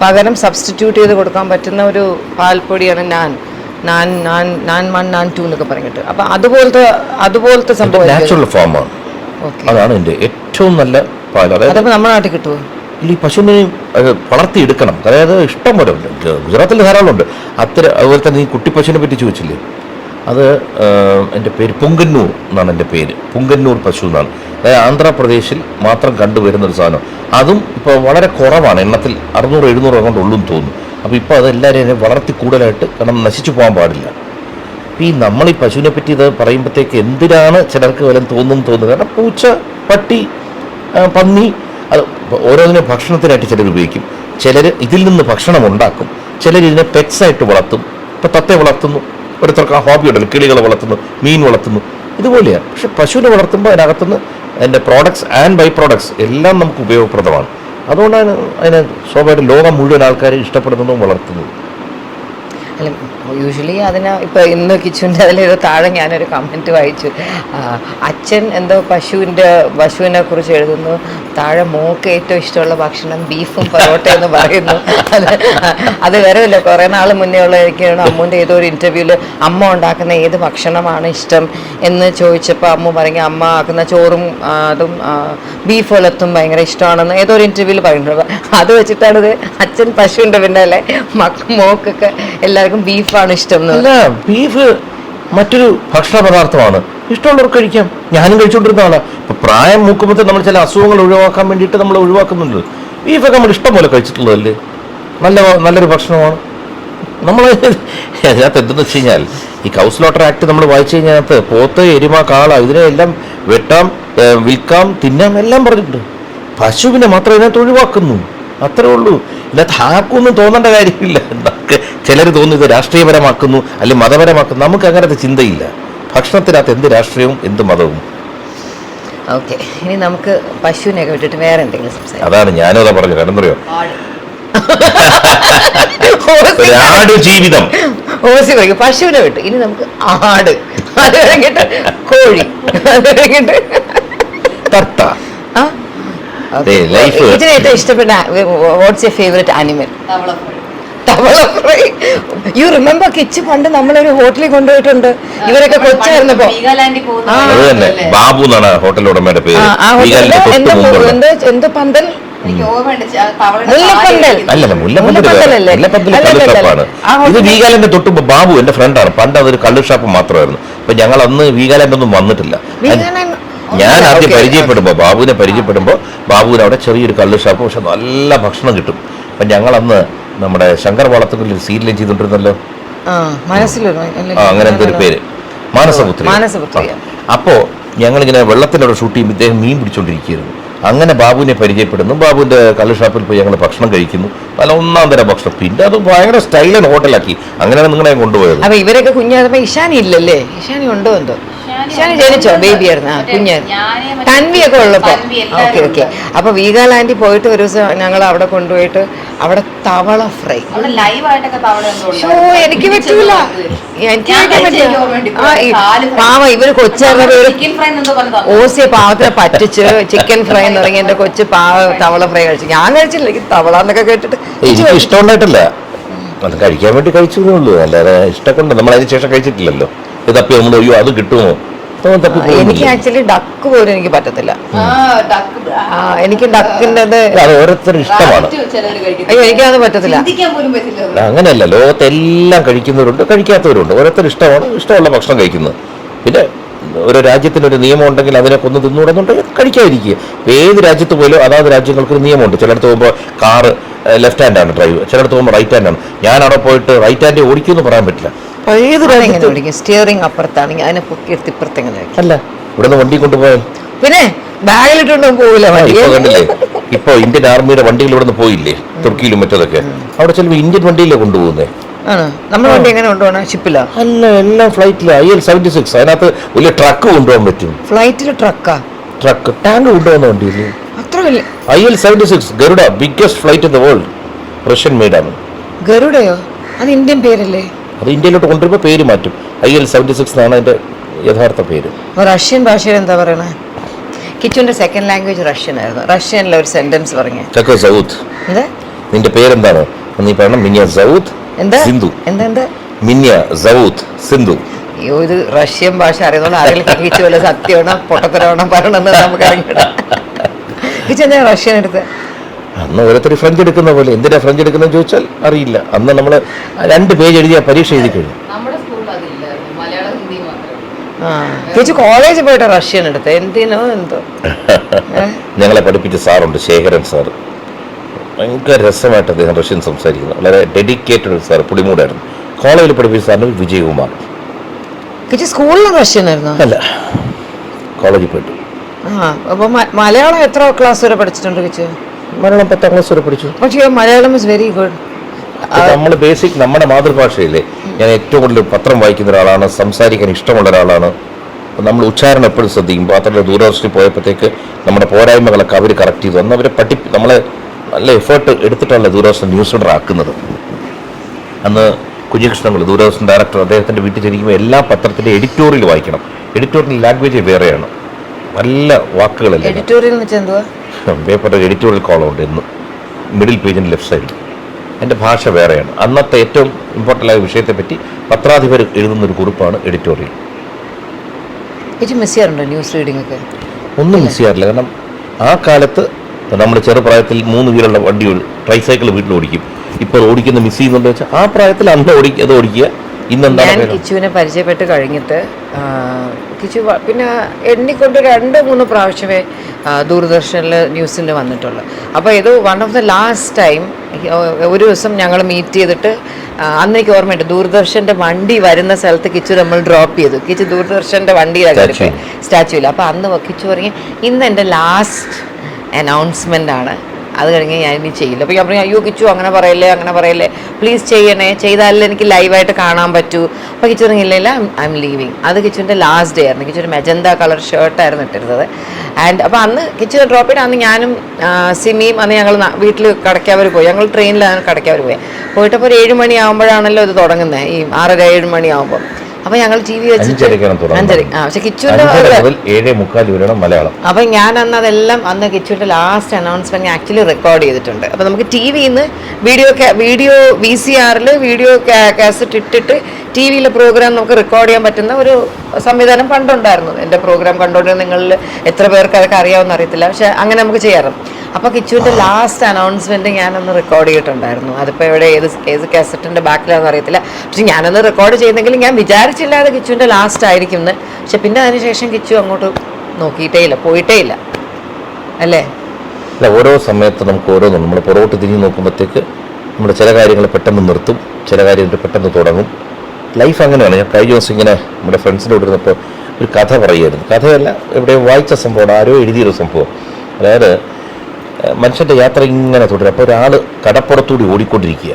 പകരം സബ്സ്റ്റിറ്റ്യൂട്ട് ചെയ്ത് കൊടുക്കാൻ പറ്റുന്ന ഒരു പാൽപ്പൊടിയാണ് നാൻ. നാൻ 1 നാൻ 2 എന്നൊക്കെ പറഞ്ഞിട്ട്. അപ്പം അതുപോലത്തെ സംഭവം നാച്ചുറൽ ഫോമാണ്. ഓക്കെ, അതാണ് എൻ്റെ ഏറ്റവും നല്ല പാൽ. അതായത് അതപ്പോൾ നമ്മുടെ നാട്ടിൽ കിട്ടുമോ? ഈ പശുവിനെ വളർത്തിയെടുക്കണം. അതായത് ഇഷ്ടം പോലെ ഉണ്ട്, ഗുജറാത്തിൽ ധാരാളം ഉണ്ട്. അതുപോലെ തന്നെ ഈ കുട്ടി പശുവിനെ പറ്റി ചോദിച്ചില്ലേ, അത് എൻ്റെ പേര് പുങ്കന്നൂർ എന്നാണ് എൻ്റെ പേര്. പുങ്കന്നൂർ പശു എന്നാണ്. അതായത് ആന്ധ്രാപ്രദേശിൽ മാത്രം കണ്ടുവരുന്നൊരു സാധനം. അതും ഇപ്പോൾ വളരെ കുറവാണ്, എണ്ണത്തിൽ 600-700 അങ്ങോട്ട് ഉള്ളൂ എന്ന് തോന്നുന്നു. അപ്പോൾ ഇപ്പോൾ അതെല്ലാവരും വളർത്തി കൂടുതലായിട്ട്, കാരണം നശിച്ചു പോകാൻ പാടില്ല. ഈ നമ്മൾ ഈ പശുവിനെ പറ്റി ഇത് പറയുമ്പോഴത്തേക്ക് എന്തിനാണ് ചിലർക്ക് വല്ലതും തോന്നുന്നത്. കാരണം പൂച്ച, പട്ടി, പന്നി, അത് ഓരോന്നിനും ഭക്ഷണത്തിനായിട്ട് ചിലർ ഉപയോഗിക്കും. ചിലർ ഇതിൽ നിന്ന് ഭക്ഷണം ഉണ്ടാക്കും. ചിലർ ഇതിനെ പെറ്റ്സായിട്ട് വളർത്തും. ഇപ്പോൾ തത്തയെ വളർത്തുന്നു, ഓരോരുത്തർക്ക് ആ ഹോബി ഉണ്ടല്ലോ, കിളികളെ വളർത്തുന്നു, മീൻ വളർത്തുന്നു, ഇതുപോലെയാണ്. പക്ഷെ പശുവിനെ വളർത്തുമ്പോൾ അതിനകത്തുനിന്ന് അതിൻ്റെ പ്രോഡക്ട്സ് ആൻഡ് ബൈ പ്രോഡക്ട്സ് എല്ലാം നമുക്ക് ഉപയോഗപ്രദമാണ്. അതുകൊണ്ടാണ് അതിനെ സ്വാഭാവികമായിട്ട് ലോകം മുഴുവൻ ആൾക്കാർ ഇഷ്ടപ്പെടുന്നതും വളർത്തുന്നതും. അല്ല, യൂഷ്വലി അതിന് ഇപ്പോൾ ഇന്ന് കിച്ചുവിൻ്റെ അതിലൊരു താഴെ ഞാനൊരു കമൻറ്റ് വായിച്ചു. അച്ഛൻ എന്തോ പശുവിനെ കുറിച്ച് എഴുതുന്നു, താഴെ മോക്ക് ഏറ്റവും ഇഷ്ടമുള്ള ഭക്ഷണം ബീഫും പൊറോട്ട എന്ന് പറയുന്നു. അത് വേറെയല്ല, കുറേ നാൾ മുന്നേ ഉള്ളതൊക്കെയാണ്. അമ്മുവിൻ്റെ ഏതോ ഒരു ഇൻ്റർവ്യൂവിൽ അമ്മ ഉണ്ടാക്കുന്ന ഏത് ഭക്ഷണമാണ് ഇഷ്ടം എന്ന് ചോദിച്ചപ്പോൾ അമ്മ പറഞ്ഞു അമ്മ ആക്കുന്ന ചോറും അതും ബീഫ് വളർത്തും ഭയങ്കര ഇഷ്ടമാണെന്ന് ഏതോ ഒരു ഇൻ്റർവ്യൂവിൽ പറയുന്നുണ്ട്. അത് വെച്ചിട്ടാണ് ഇത് അച്ഛൻ പശുവിൻ്റെ പിന്നാലെ മോക്കൊക്കെ എല്ലാവർക്കും ബീഫാണ് ഇഷ്ടം. അല്ല, ബീഫ് മറ്റൊരു ഭക്ഷണ പദാർത്ഥമാണ്, ഇഷ്ടമുള്ളവർക്ക് കഴിക്കാം. ഞാനും കഴിച്ചുകൊണ്ടിരുന്ന ആളാണ്. ഇപ്പൊ പ്രായം മൂക്കുമ്പോൾ നമ്മൾ ചില അസുഖങ്ങൾ ഒഴിവാക്കാൻ വേണ്ടിയിട്ട് നമ്മൾ ഒഴിവാക്കുന്നുണ്ട്. ബീഫൊക്കെ നമ്മൾ ഇഷ്ടം പോലെ കഴിച്ചിട്ടുള്ളതല്ലേ, നല്ലൊരു ഭക്ഷണമാണ്. നമ്മൾ അതിനകത്ത് എന്തെന്ന് വെച്ച് കഴിഞ്ഞാൽ ഈ കൗസ് ലോട്ടർ ആക്ട് നമ്മൾ വായിച്ചു കഴിഞ്ഞതിനകത്ത് പോത്ത്, എരുമ, കാള ഇതിനെല്ലാം വെട്ടാം, വിൽക്കാം, തിന്നാം എല്ലാം പറഞ്ഞിട്ടുണ്ട്. പശുവിനെ മാത്രം ഇതിനകത്ത് ഒഴിവാക്കുന്നു, അത്രേ ഉള്ളൂ. ഇതിനകത്ത് ആർക്കൊന്നും തോന്നേണ്ട കാര്യമില്ല. ചിലർ തോന്നുന്നത് രാഷ്ട്രീയപരമാക്കുന്നു അല്ലെങ്കിൽ മതപരമാക്കുന്നു. നമുക്ക് അങ്ങനത്തെ ചിന്തയില്ല. ഭക്ഷണത്തിനകത്ത് എന്ത് രാഷ്ട്രീയവും എന്ത് മതവും. ഓക്കെ, ഇനി നമുക്ക് പശുവിനെയൊക്കെ വിട്ടിട്ട് വേറെ എന്തെങ്കിലും സംസാരിക്കാം. അതാണ് ഞാനും അതാ പറഞ്ഞു. കാരണം അറിയോ, ആട് ജീവിതം ഓസി പറയും പശുവിനെ വിട്ടു. ഇനി നമുക്ക് ആട്, അത് കഴിഞ്ഞിട്ട് കോഴി, അത് കഴിഞ്ഞിട്ട് തത്ത. ഇതിന് ഏറ്റവും ഇഷ്ടപ്പെട്ട വാട്ട്സ് യുവർ ഫേവറേറ്റ് ആനിമൽ? തവള ഫ്രൈ. യു റിമെമ്പർ കിച്ച് പണ്ട് നമ്മളൊരു ഹോട്ടലിൽ കൊണ്ടുപോയിട്ടുണ്ട്, ഇവരൊക്കെ കൊച്ചായിരുന്നപ്പോ. അത് തന്നെ ബാബു എന്നാണ് ഹോട്ടൽ ഉടമയുടെ പേര്. എന്തോ പന്തൽ, അല്ലല്ല, മുല്ലപ്പന്തലാണ്. ഇത് വീഗാലാൻഡ് തൊട്ട് ബാബു എന്റെ ഫ്രണ്ടാണ്. പണ്ട് അതൊരു കള്ള് ഷാപ്പ് മാത്രമായിരുന്നു. അപ്പൊ ഞങ്ങൾ അന്ന് വീഗാലാൻഡ് ഒന്നും വന്നിട്ടില്ല. ഞാൻ ആദ്യം ബാബുവിനെ പരിചയപ്പെടുമ്പോൾ ബാബുവിന് അവിടെ ചെറിയൊരു കള്ള് ഷാപ്പ്, പക്ഷെ നല്ല ഭക്ഷണം കിട്ടും. അപ്പം ഞങ്ങൾ അന്ന് നമ്മുടെ ശങ്കർ വളർത്തുകളിൽ ഒരു സീരിയൽ ചെയ്തിട്ടുണ്ടല്ലോ, അങ്ങനെ എന്തൊരു പേര്, മാനസപുത്രി. അപ്പോൾ ഞങ്ങളിങ്ങനെ വെള്ളത്തിനവിടെ ഷൂട്ട് ചെയ്യുമ്പോൾ ഇദ്ദേഹം മീൻ പിടിച്ചോണ്ടിരിക്കുകയായിരുന്നു. അങ്ങനെ ബാബുവിനെ പരിചയപ്പെടുന്നു. ബാബുവിന്റെ കള്ള് ഷാപ്പിൽ പോയി ഞങ്ങൾ ഭക്ഷണം കഴിക്കുന്നു. നല്ല ഒന്നാം തരം ഭക്ഷണം. പിന്നെ അത് ഭയങ്കര സ്റ്റൈലൻ ഹോട്ടലാക്കി. അങ്ങനെയാണ് നിങ്ങളെ കൊണ്ടുപോയത്. അപ്പൊ ഇവരൊക്കെ കുഞ്ഞായിരുന്നപ്പോ ഇഷാനി ഇല്ലല്ലേ? ഇഷാനി ഉണ്ടോ എന്തോ? ഇഷാനി ജനിച്ചോ? ബേബി ആയിരുന്നു. കുഞ്ഞായിരുന്നു. തൻവിയൊക്കെ ഉള്ളപ്പോ. Okay okay. അപ്പൊ വീഗാലാൻഡിൽ പോയിട്ട് ഒരു ദിവസം ഞങ്ങൾ അവിടെ കൊണ്ടുപോയിട്ട് അവിടെ തവള ഫ്രൈ. എനിക്ക് പറ്റൂല, പാവ ഇവര് കൊച്ചായിരുന്നപ്പോ ഓസിയെ പാവത്തിനെ പറ്റിച്ച് ചിക്കൻ ഫ്രൈ എന്ന് പറഞ്ഞ് എന്റെ കൊച്ച് പാവ തവള ഫ്രൈ കഴിച്ചു. ഞാൻ കഴിച്ചില്ല, എനിക്ക് തവള എന്നൊക്കെ കേട്ടിട്ട് എനിക്ക് ഇഷ്ടമുണ്ടായിട്ടില്ല. അത് കഴിക്കാൻ വേണ്ടി കഴിച്ചതേ ഉള്ളൂ, അല്ലാതെ ഇഷ്ടമൊക്കെ നമ്മൾ അതിന് ശേഷം കഴിച്ചിട്ടില്ലല്ലോ. ഇത് തപ്പി നമ്മൾ അയ്യോ അത് കിട്ടുമോ? എനിക്ക് ആക്ച്വലി ഡക്ക് പോലും എനിക്ക് പറ്റത്തില്ല. എനിക്ക് ഡക്കിൻ്റെ ഓരോരുത്തരും ഇഷ്ടമാണ്. അയ്യോ എനിക്കത് പറ്റത്തില്ല. അങ്ങനെയല്ല, ലോകത്തെല്ലാം കഴിക്കുന്നവരുണ്ട്, കഴിക്കാത്തവരുണ്ട്. ഓരോരുത്തർ ഇഷ്ടമാണ്, ഇഷ്ടമുള്ള ഭക്ഷണം കഴിക്കുന്നത്. പിന്നെ ഒരു രാജ്യത്തിനൊരു നിയമം ഉണ്ടെങ്കിൽ അതിനെ കൊന്ന് തിന്നുകൂടുന്നുണ്ടെങ്കിൽ കഴിക്കാതിരിക്കുക. ഏത് രാജ്യത്ത് പോലും അതാത് രാജ്യങ്ങൾക്കൊരു നിയമമുണ്ട്. ചിലയിടത്ത് പോകുമ്പോൾ കാറ് ലെഫ്റ്റ് ഹാൻഡാണ് ഡ്രൈവ്, ചിലയിടത്ത് പോകുമ്പോൾ റൈറ്റ് ഹാൻഡാണ്. ഞാൻ അവിടെ പോയിട്ട് റൈറ്റ് ഹാൻഡ് ഓടിക്കുമെന്ന് പറയാൻ പറ്റില്ല. ഏത് രാജ്യത്ത് സ്റ്റിയറിംഗ് അപ്പുറത്താണെങ്കിൽ അതിനെ പൊക്കിയെടുത്ത് ഇപ്പുറത്തെങ്ങനെ അല്ല, ഇവിടെ നിന്ന് വണ്ടി കൊണ്ടുപോയാൽ പിന്നെ ബാഗിലിട്ടൊന്നും പോകില്ല. ഇപ്പൊ കണ്ടില്ലേ, ഇപ്പൊ ഇന്ത്യൻ ആർമിയുടെ വണ്ടികൾ ഇവിടെ നിന്ന് പോയില്ലേ തുർക്കിയിലും മറ്റതൊക്കെ. അവിടെ ചിലപ്പോൾ ഇന്ത്യൻ വണ്ടിയിലേ കൊണ്ടുപോകുന്നേ. നമ്മുടെ വണ്ടി എങ്ങനെ കൊണ്ടുപോകണം? ഷിപ്പിലാ? അല്ല, എല്ലാം ഫ്ലൈറ്റില്. IL-76 അതിനകത്ത് വലിയ ട്രക്ക് കൊണ്ടുപോകാൻ പറ്റും. ഫ്ലൈറ്റിൽ ട്രക്ക് ടാങ്ക് കൊണ്ടുപോകുന്ന വണ്ടിയില്ലേ? അത്ര വലിയ IL-76 Garuda, biggest flight in the world, Russian മെയ്ഡാണ്. ഗരുഡയോ? അത് ഇന്ത്യൻ പേരല്ലേ? അത് ഇന്ത്യയിലോട്ട് കൊണ്ടുവരുമ്പോൾ പേര് മാറ്റും. IL-76 എന്നാണ് അതിന്റെ യഥാർത്ഥ പേര്. റഷ്യൻ ഭാഷയിൽ എന്താ പറയണേ? കിച്ചുവിന്റെ സെക്കൻഡ് ലാംഗ്വേജ് റഷ്യൻ ആയിരുന്നു. റഷ്യനിലെ ഒരു സെന്റൻസ് പറഞ്ഞേ. നിന്റെ പേരെന്താണ്? നീ പറയണം മിനിയ സൗത്ത് എന്താ സിന്ധു. എന്താ മിന്യ, സൗത്ത്, സിന്ധു. അയ്യോ, ഇത് റഷ്യൻ ഭാഷ അറിയുന്നതുകൊണ്ട് ആരെങ്കിലും കിച്ചു വല്ല സത്യമാണോ പൊട്ടത്തരമാണോ പറയണമെന്ന് നമുക്ക് അറിഞ്ഞിടാം. കിച്ചു എന്താ റഷ്യൻ എടുത്ത്? അന്ന് ഓരോരുത്തർ ഫ്രഞ്ച് എടുക്കുന്ന പോലെ. എന്തിനാ ഫ്രഞ്ച് എടുക്കുന്നതെന്ന് ചോദിച്ചാൽ അറിയില്ല. അന്ന് നമ്മൾ 2 പേജ് എഴുതിയ പരീക്ഷ എഴുതി കഴിഞ്ഞു. കിച്ചു കോളേജിൽ പോയിട്ട് റഷ്യൻ എടുത്ത് എന്തിനോ എന്തോ. ഞങ്ങളെ പഠിപ്പിച്ച സാറുണ്ട്, ശേഖരൻ സാർ. ഭയങ്കര രസമായിട്ട് അദ്ദേഹം റഷ്യൻ സംസാരിക്കുന്നു. വളരെ ഡെഡിക്കേറ്റഡ് സാർ, പുളിമൂടായിരുന്നു. കോളേജിൽ പഠിപ്പിച്ച സാറിന് വിജയകുമാർ. കിച്ചു സ്കൂളിൽ റഷ്യൻ ആയിരുന്നു? അല്ല, കോളേജിൽ പോയിട്ട്. അപ്പൊ മലയാളം എത്ര ക്ലാസ് വരെ പഠിച്ചിട്ടുണ്ട് കിച്ചു? മലയാളം 10ാം ക്ലാസ് വരെ പഠിച്ചു. പക്ഷേ മലയാളം ഇസ് വെരി ഗുഡ്. നമ്മൾ ബേസിക് നമ്മുടെ മാതൃഭാഷയില്ലേ. ഞാൻ ഏറ്റവും കൂടുതൽ പത്രം വായിക്കുന്ന ഒരാളാണ്, സംസാരിക്കാൻ ഇഷ്ടമുള്ള ഒരാളാണ്. നമ്മൾ ഉച്ചാരണം എപ്പോഴും ശ്രദ്ധിക്കും. മാത്രമല്ല ദൂരദർശനിൽ പോയപ്പോഴത്തേക്ക് നമ്മുടെ പോരായ്മകളൊക്കെ അവർ കറക്റ്റ് ചെയ്തു. അന്ന് അവരെ നമ്മളെ നല്ല എഫേർട്ട് എടുത്തിട്ടുള്ള ദൂരദർശൻ ന്യൂസ് റീഡർ ആക്കുന്നത്. അന്ന് കുഞ്ഞികൃഷ്ണൻപിള്ള ദൂരദർശൻ ഡയറക്ടർ, അദ്ദേഹത്തിൻ്റെ വീട്ടിൽ ചെല്ലുമ്പോൾ എല്ലാ പത്രത്തിൻ്റെ എഡിറ്റോറിയൽ വായിക്കണം. എഡിറ്റോറിയൽ ലാംഗ്വേജ് വേറെയാണ്, നല്ല വാക്കുകളല്ലേ. എഡിറ്റോറിയൽ എന്ന് വെച്ചാൽ എന്തുവാ? പേപ്പറിൻ്റെ എഡിറ്റോറിയൽ കോളം ഉണ്ട് എന്ന് മിഡിൽ പേജിൻ്റെ ലെഫ്റ്റ് സൈഡിൽ. എൻ്റെ ഭാഷ വേറെയാണ്. അന്നത്തെ ഏറ്റവും ഇമ്പോർട്ടൻ്റ് ആയ വിഷയത്തെപ്പറ്റി പത്രാധിപർ എഴുതുന്നൊരു കുറിപ്പാണ് എഡിറ്റോറിയൽ. മിസ് ചെയ്യാറുണ്ടോ ന്യൂസ് റീഡിംഗ് ഒക്കെ? ഒന്നും മിസ് ചെയ്യാറില്ല. കാരണം ആ കാലത്ത് നമ്മൾ ചെറുപ്രായത്തിൽ 3 വീലുള്ള വണ്ടി ട്രൈസൈക്കിൾ വീട്ടിൽ ഓടിക്കും. ഇപ്പോൾ ഓടിക്കുന്ന മിസ് ചെയ്യുന്നുണ്ട് വെച്ചാൽ ആ പ്രായത്തിൽ അന്ന് അത് ഓടിക്കുക. ഞാൻ കിച്ചുവിനെ പരിചയപ്പെട്ട് കഴിഞ്ഞിട്ട് കിച്ചു പിന്നെ എണ്ണിക്കൊണ്ട് 2-3 പ്രാവശ്യമേ ദൂരദർശനിൽ ന്യൂസിൽ വന്നിട്ടുള്ളൂ. അപ്പോൾ ഇത് one of the last time ഒരു ദിവസം ഞങ്ങൾ മീറ്റ് ചെയ്തിട്ട് അന്ന് എനിക്ക് ഓർമ്മയുണ്ട്, ദൂരദർശൻ്റെ വണ്ടി വരുന്ന സ്ഥലത്ത് കിച്ചു നമ്മൾ ഡ്രോപ്പ് ചെയ്തു. കിച്ചു ദൂരദർശൻ്റെ വണ്ടിയിലാണ് സ്റ്റാച്യൂവിൽ. അപ്പോൾ അന്ന് കിച്ചു പറഞ്ഞ് ഇന്ന് എൻ്റെ ലാസ്റ്റ് അനൗൺസ്മെൻ്റ് ആണ്, അത് കഴിഞ്ഞ് ഞാൻ ഇനി ചെയ്യില്ല. അപ്പോൾ ഞാൻ പറഞ്ഞു അയ്യോ കിച്ചു അങ്ങനെ പറയല്ലേ പ്ലീസ് ചെയ്യണേ, ചെയ്താലേ എനിക്ക് ലൈവായിട്ട് കാണാൻ പറ്റൂ. അപ്പോൾ കിച്ചു പറഞ്ഞില്ല ഐ എം ലീവിങ്. അത് കിച്ചുവിൻ്റെ ലാസ്റ്റ് ഡേ ആയിരുന്നു. കിച്ചു ഒരു മെജന്ത കളർ ഷർട്ടായിരുന്നു ഇട്ടിരുന്നത്. ആൻഡ് അപ്പോൾ അന്ന് കിച്ചു ഡ്രോപ്പ് ചെയ്ത് അന്ന് ഞാനും സിമിയും അന്ന് ഞങ്ങൾ വീട്ടിൽ കടക്കാവൂർ പോയി. ഞങ്ങൾ ട്രെയിനിലാണ് കടക്കാവൂർ പോയിട്ടപ്പോൾ ഒരു 7 മണിയാകുമ്പോഴാണല്ലോ ഇത് തുടങ്ങുന്നത്, ഈ 6:30-7 മണിയാകുമ്പോൾ. അപ്പോൾ ഞങ്ങൾ ടി വി വെച്ചിട്ട് 5:30. പക്ഷെ കിച്ചുവിൻ്റെ 7:45 മലയാളം. അപ്പം ഞാൻ അന്ന് കിച്ചുവിൻ്റെ ലാസ്റ്റ് അനൗൺസ്മെന്റ് ആക്ച്വലി റെക്കോർഡ് ചെയ്തിട്ടുണ്ട്. അപ്പോൾ നമുക്ക് ടി വിയിൽ നിന്ന് വീഡിയോ VCRൽ വീഡിയോ കാസറ്റ് ഇട്ടിട്ട് ടി വിയിലെ പ്രോഗ്രാം നമുക്ക് റെക്കോർഡ് ചെയ്യാൻ പറ്റുന്ന ഒരു സംവിധാനം പണ്ടുണ്ടായിരുന്നു. എൻ്റെ പ്രോഗ്രാം കണ്ടുകൊണ്ടിരുന്ന നിങ്ങളിൽ എത്ര പേർക്ക് അതൊക്കെ അറിയാമെന്ന് അറിയത്തില്ല, പക്ഷെ അങ്ങനെ നമുക്ക് ചെയ്യാറുണ്ട്. അപ്പോൾ കിച്ചുവിൻ്റെ ലാസ്റ്റ് അനൗൺസ്മെൻറ്റ് ഞാനൊന്ന് റെക്കോർഡ് ചെയ്തിട്ടുണ്ടായിരുന്നു. അതിപ്പോൾ എവിടെ ഏത് കാസറ്റിൻ്റെ ബാക്കിലാണെന്ന് അറിയത്തില്ല. പക്ഷെ ഞാനൊന്ന് റെക്കോർഡ് ചെയ്തെങ്കിലും ഞാൻ വിചാരിച്ചില്ലാതെ കിച്ചുവിൻ്റെ ലാസ്റ്റ് ആയിരിക്കും എന്ന്. പക്ഷെ പിന്നെ അതിനുശേഷം കിച്ചു അങ്ങോട്ട് നോക്കിയിട്ടേ ഇല്ല, പോയിട്ടേ ഇല്ല അല്ലേ? അല്ല, ഓരോ സമയത്ത് നമുക്ക് ഓരോന്നും നമ്മൾ പുറകോട്ട് തിരിഞ്ഞ് നോക്കുമ്പോഴത്തേക്ക് നമ്മുടെ ചില കാര്യങ്ങൾ പെട്ടെന്ന് നിർത്തും, ചില കാര്യങ്ങൾ പെട്ടെന്ന് തുടങ്ങും. ലൈഫ് അങ്ങനെയാണ്. ഞാൻ കഴിഞ്ഞ ദിവസം ഇങ്ങനെ നമ്മുടെ ഫ്രണ്ട്സിൻ്റെ കൂടെ ഇരുന്നപ്പോൾ ഒരു കഥ പറയുമായിരുന്നു. കഥയല്ല, എവിടെയോ വായിച്ച സംഭവമാണ്, ആരോ എഴുതിയൊരു സംഭവം. അതായത് മനുഷ്യൻ്റെ യാത്ര ഇങ്ങനെ തുടരും. അപ്പോൾ ഒരാൾ കടപ്പുറത്തൂടി ഓടിക്കൊണ്ടിരിക്കുക.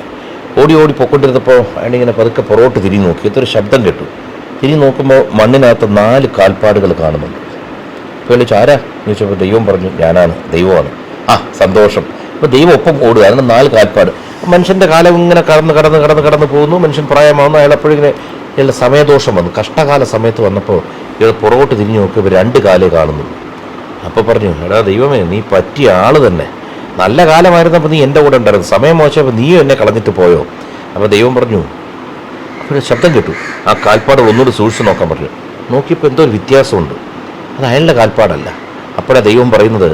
ഓടി പോയിക്കൊണ്ടിരുന്നപ്പോൾ അയാളിങ്ങനെ പതുക്കെ പുറകോട്ട് തിരിഞ്ഞ് നോക്കി. ഇതൊരു ശബ്ദം കേട്ടു. തിരിഞ്ഞ് നോക്കുമ്പോൾ മണ്ണിനകത്ത് 4 കാൽപ്പാടുകൾ കാണുന്നുണ്ട്. അപ്പോൾ വിളിച്ചു ആരാ ചോദിച്ചപ്പോൾ ദൈവം പറഞ്ഞു ഞാനാണ്, ദൈവമാണ്. സന്തോഷം. അപ്പോൾ ദൈവം ഒപ്പം ഓടുക, അതിന് 4 കാൽപ്പാട്. മനുഷ്യൻ്റെ കാലം ഇങ്ങനെ കടന്ന് പോകുന്നു. മനുഷ്യൻ പ്രായമാവുന്നു. അയാളെപ്പോഴിങ്ങനെ ഇയാളുടെ സമയദോഷം വന്നു. കഷ്ടകാല സമയത്ത് വന്നപ്പോൾ ഇയാൾ പുറകോട്ട് തിരിഞ്ഞു നോക്കിയപ്പോൾ 2 കാലേ കാണുന്നു. അപ്പോൾ പറഞ്ഞു എടാ ദൈവമേ, നീ പറ്റിയ ആൾ തന്നെ. നല്ല കാലമായിരുന്നപ്പോൾ നീ എൻ്റെ കൂടെ ഉണ്ടായിരുന്നു, സമയം മോശമായപ്പോൾ നീയും എന്നെ കളഞ്ഞിട്ട് പോയോ? അപ്പോൾ ദൈവം പറഞ്ഞു, അപ്പോൾ ശബ്ദം കേട്ടു. ആ കാൽപ്പാട് ഒന്നുകൂടി സൂക്ഷിച്ച് നോക്കാൻ പറഞ്ഞു. നോക്കിയപ്പോൾ എന്തോ ഒരു വ്യത്യാസമുണ്ട്. അത് അയാളുടെ കാൽപ്പാടല്ല. അപ്പോഴാണ് ദൈവം പറയുന്നത്